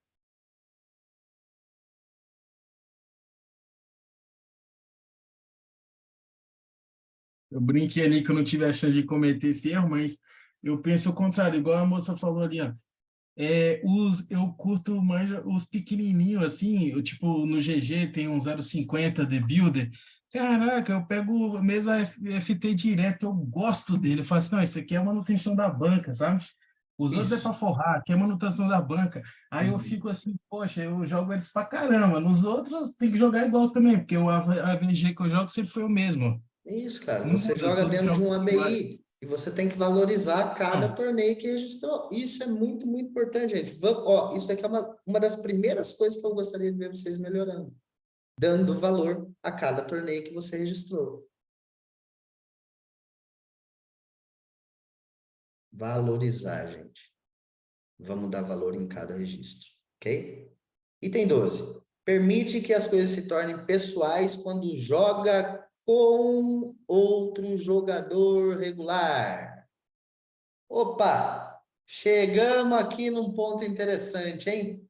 Eu brinquei ali que eu não tive a chance de cometer esse erro, mas eu penso o contrário, igual a moça falou ali, ó. Eu curto mais os pequenininhos, assim, tipo, no GG tem um 0,50 de Builder. Caraca, eu pego mesa FT direto, eu gosto dele. Eu falo assim, não, isso aqui é manutenção da banca, sabe? Os outros é para Isso. forrar, aqui é manutenção da banca. Aí eu fico assim, poxa, eu jogo eles pra caramba. Nos outros tem que jogar igual também, porque o AVG que eu jogo sempre foi o mesmo. Isso, cara. Não Você muda, joga todos os dentro de jogos um são iguais. ABI e você tem que valorizar cada Não, torneio que registrou. Isso é muito, muito importante, gente. Vamos, isso aqui é uma das primeiras coisas que eu gostaria de ver vocês melhorando. Dando valor a cada torneio que você registrou. Valorizar, gente. Vamos dar valor em cada registro, ok? Item 12. Permite que as coisas se tornem pessoais quando joga com outro jogador regular. Opa! Chegamos aqui num ponto interessante, hein?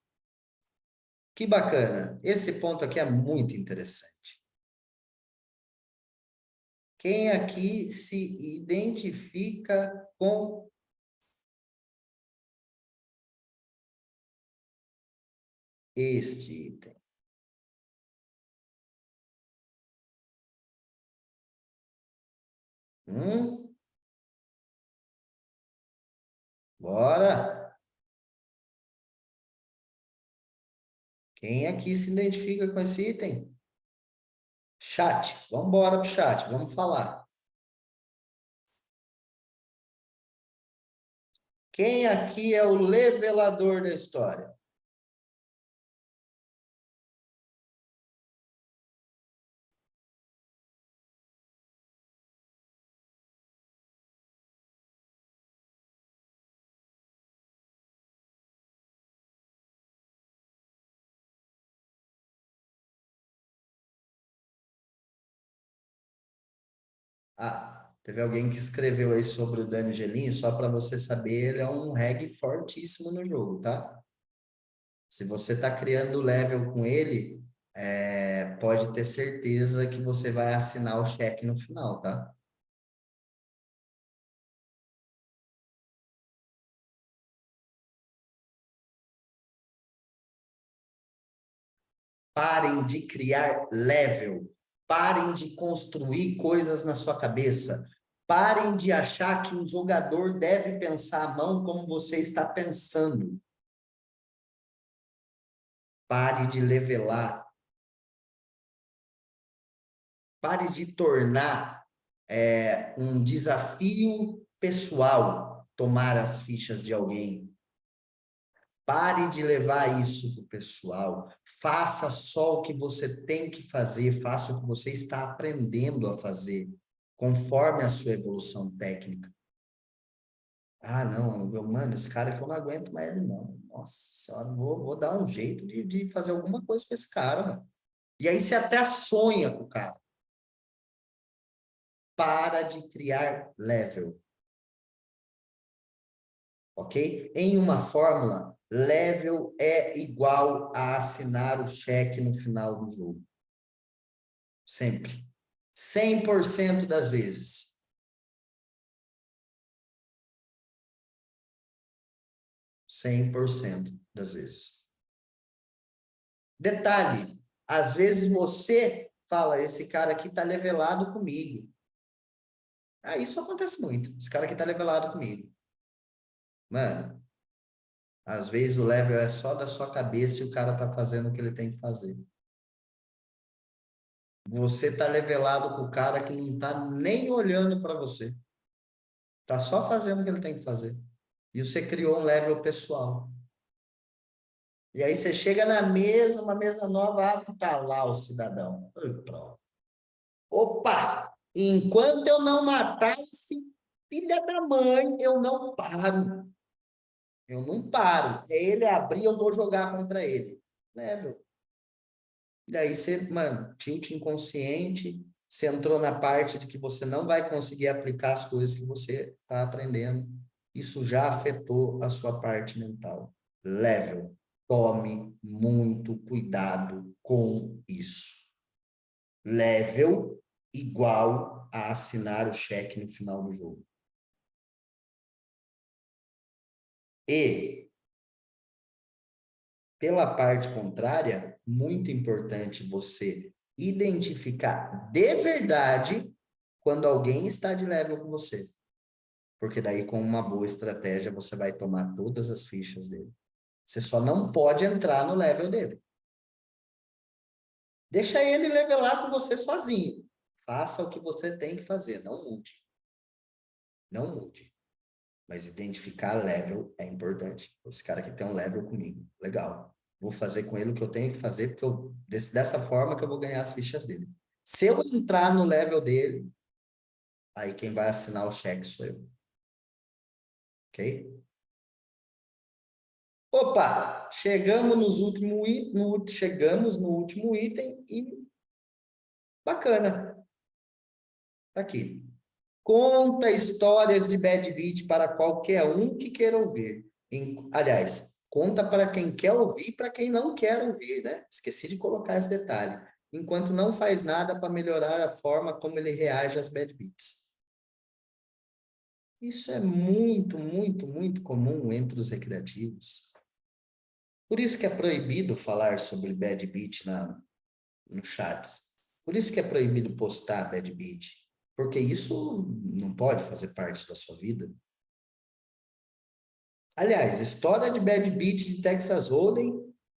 Que bacana. Esse ponto aqui é muito interessante. Quem aqui se identifica com este item? Bora. Quem aqui se identifica com esse item? Chat. Vamos embora pro chat. Vamos falar. Quem aqui é o levelador da história? Ah, teve alguém que escreveu aí sobre o Dani Gelinho, só para você saber, ele é um reg fortíssimo no jogo, tá? Se você tá criando level com ele, pode ter certeza que você vai assinar o cheque no final, tá? Parem de criar level. Parem de construir coisas na sua cabeça. Parem de achar que o jogador deve pensar a mão como você está pensando. Pare de levelar. Pare de tornar um desafio pessoal tomar as fichas de alguém. Pare de levar isso para o pessoal. Faça só o que você tem que fazer. Faça o que você está aprendendo a fazer, conforme a sua evolução técnica. Ah, não, mano, esse cara que eu não aguento mais ele, não. Nossa senhora, vou dar um jeito de fazer alguma coisa com esse cara, mano. E aí você até sonha com o cara. Para de criar level. Ok? Em uma fórmula, level é igual a assinar o cheque no final do jogo. Sempre. 100% das vezes. Cem por cento das vezes. Detalhe, às vezes você fala, esse cara aqui tá levelado comigo. Ah, isso acontece muito. Esse cara aqui tá levelado comigo. Mano, às vezes o level é só da sua cabeça e o cara tá fazendo o que ele tem que fazer. Você tá levelado com o cara que não tá nem olhando para você. Tá só fazendo o que ele tem que fazer. E você criou um level pessoal. E aí você chega na mesa, uma mesa nova, tá lá o cidadão. Pronto. Opa! Enquanto eu não matar esse filho da mãe, eu não paro. Eu não paro. É ele abrir, eu vou jogar contra ele. Level. E aí você, mano, tilt inconsciente, você entrou na parte de que você não vai conseguir aplicar as coisas que você está aprendendo. Isso já afetou a sua parte mental. Level. Tome muito cuidado com isso. Level igual a assinar o cheque no final do jogo. E, pela parte contrária, muito importante você identificar de verdade quando alguém está de level com você. Porque daí, com uma boa estratégia, você vai tomar todas as fichas dele. Você só não pode entrar no level dele. Deixa ele levelar com você sozinho. Faça o que você tem que fazer, não mude. Não mude. Mas identificar level é importante. Esse cara aqui tem um level comigo. Legal. Vou fazer com ele o que eu tenho que fazer, porque dessa forma que eu vou ganhar as fichas dele. Se eu entrar no level dele, aí quem vai assinar o cheque sou eu. Ok? Opa! Chegamos no último item e bacana. Tá aqui. Conta histórias de Bad Beat para qualquer um que queira ouvir. Aliás, Conta para quem quer ouvir e para quem não quer ouvir, né? Esqueci de colocar esse detalhe. Enquanto não faz nada para melhorar a forma como ele reage às bad beats. Isso é muito, muito, muito comum entre os recreativos. Por isso que é proibido falar sobre bad beat no chats. Por isso que é proibido postar bad beat. Porque isso não pode fazer parte da sua vida. Aliás, história de bad beat de Texas Hold'em,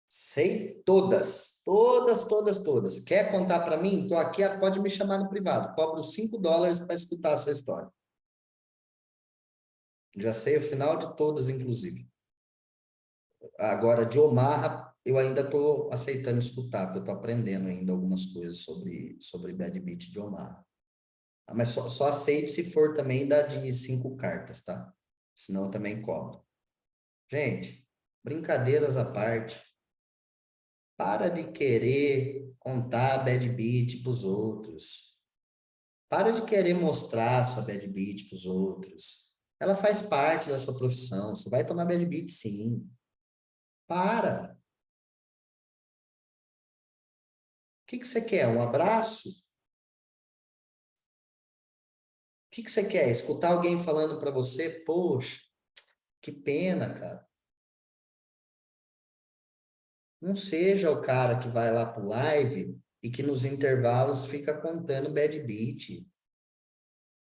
sei todas. Todas, todas, todas. Quer contar para mim? Estou aqui, pode me chamar no privado. Cobro $5 para escutar a sua história. Já sei o final de todas, inclusive. Agora, de Omaha, eu ainda estou aceitando escutar, porque eu estou aprendendo ainda algumas coisas sobre bad beat de Omaha. Mas só aceite se for também da de 5 cartas, tá? Senão eu também cobro. Gente, brincadeiras à parte. Para de querer contar bad beat para os outros. Para de querer mostrar sua bad beat para os outros. Ela faz parte da sua profissão. Você vai tomar bad beat, sim. Para. O que você quer? Um abraço? O que você quer? Escutar alguém falando para você? Poxa, que pena, cara. Não seja o cara que vai lá pro live e que nos intervalos fica contando bad beat.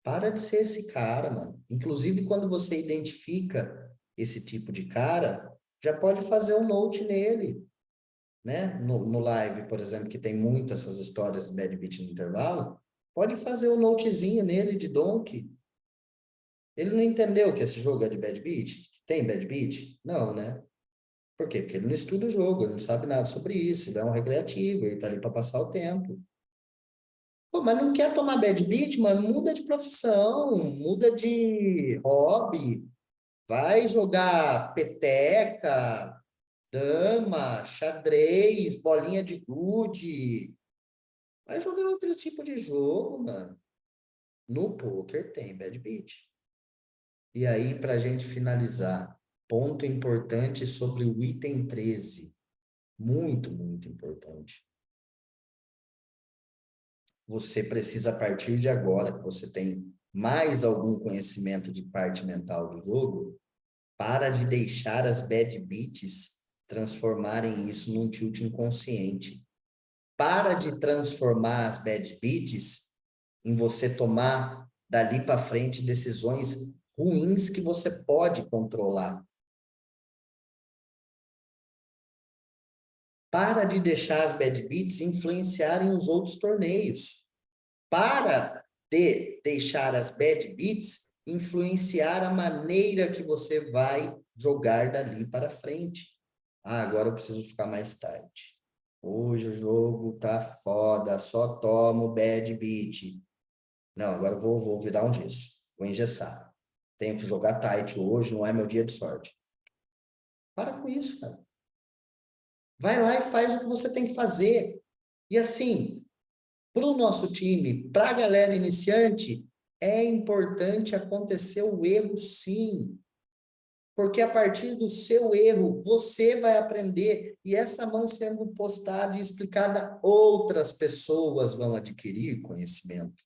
Para de ser esse cara, mano. Inclusive, quando você identifica esse tipo de cara, já pode fazer um note nele, né? No live, por exemplo, que tem muitas essas histórias de bad beat no intervalo, pode fazer um notezinho nele de Donkey. Ele não entendeu que esse jogo é de bad beat? Tem bad beat? Não, né? Por quê? Porque ele não estuda o jogo, ele não sabe nada sobre isso, ele é um recreativo, ele tá ali para passar o tempo. Pô, mas não quer tomar bad beat, mano? Muda de profissão, muda de hobby, vai jogar peteca, dama, xadrez, bolinha de gude. Vai jogar outro tipo de jogo, mano. No poker tem bad beat. E aí, para a gente finalizar, ponto importante sobre o item 13. Muito, muito importante. Você precisa, a partir de agora, que você tem mais algum conhecimento de parte mental do jogo, para de deixar as bad beats transformarem isso num tilt inconsciente. Para de transformar as bad beats em você tomar dali para frente decisões ruins que você pode controlar. Para de deixar as bad beats influenciarem os outros torneios. Para de deixar as bad beats influenciar a maneira que você vai jogar dali para frente. Ah, agora eu preciso ficar mais tight. Hoje o jogo tá foda, só tomo bad beat. Não, agora eu vou virar um gesso. Vou engessar. Tenho que jogar tight hoje, não é meu dia de sorte. Para com isso, cara. Vai lá e faz o que você tem que fazer. E assim, para o nosso time, para a galera iniciante, é importante acontecer o erro, sim. Porque a partir do seu erro, você vai aprender. E essa mão sendo postada e explicada, outras pessoas vão adquirir conhecimento.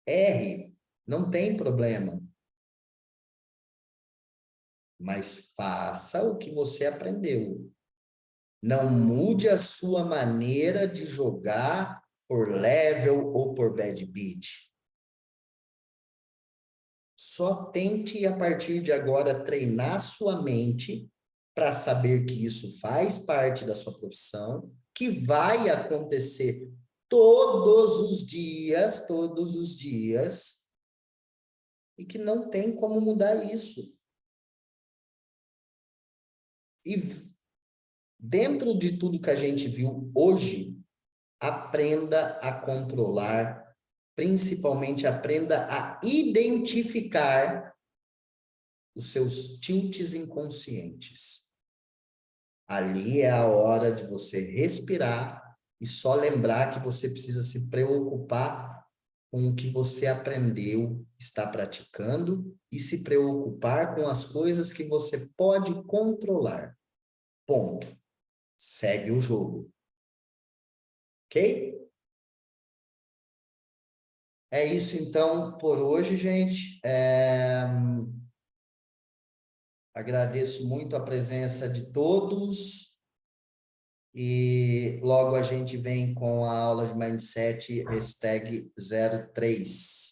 Erre, não tem problema. Mas faça o que você aprendeu. Não mude a sua maneira de jogar por level ou por bad beat. Só tente, a partir de agora, treinar sua mente para saber que isso faz parte da sua profissão, que vai acontecer todos os dias, e que não tem como mudar isso. E dentro de tudo que a gente viu hoje, aprenda a controlar, principalmente aprenda a identificar os seus tilts inconscientes. Ali é a hora de você respirar e só lembrar que você precisa se preocupar com o que você aprendeu, está praticando e se preocupar com as coisas que você pode controlar. Ponto. Segue o jogo. Ok? É isso então por hoje, gente. Agradeço muito a presença de todos e logo a gente vem com a aula de Mindset hashtag 03.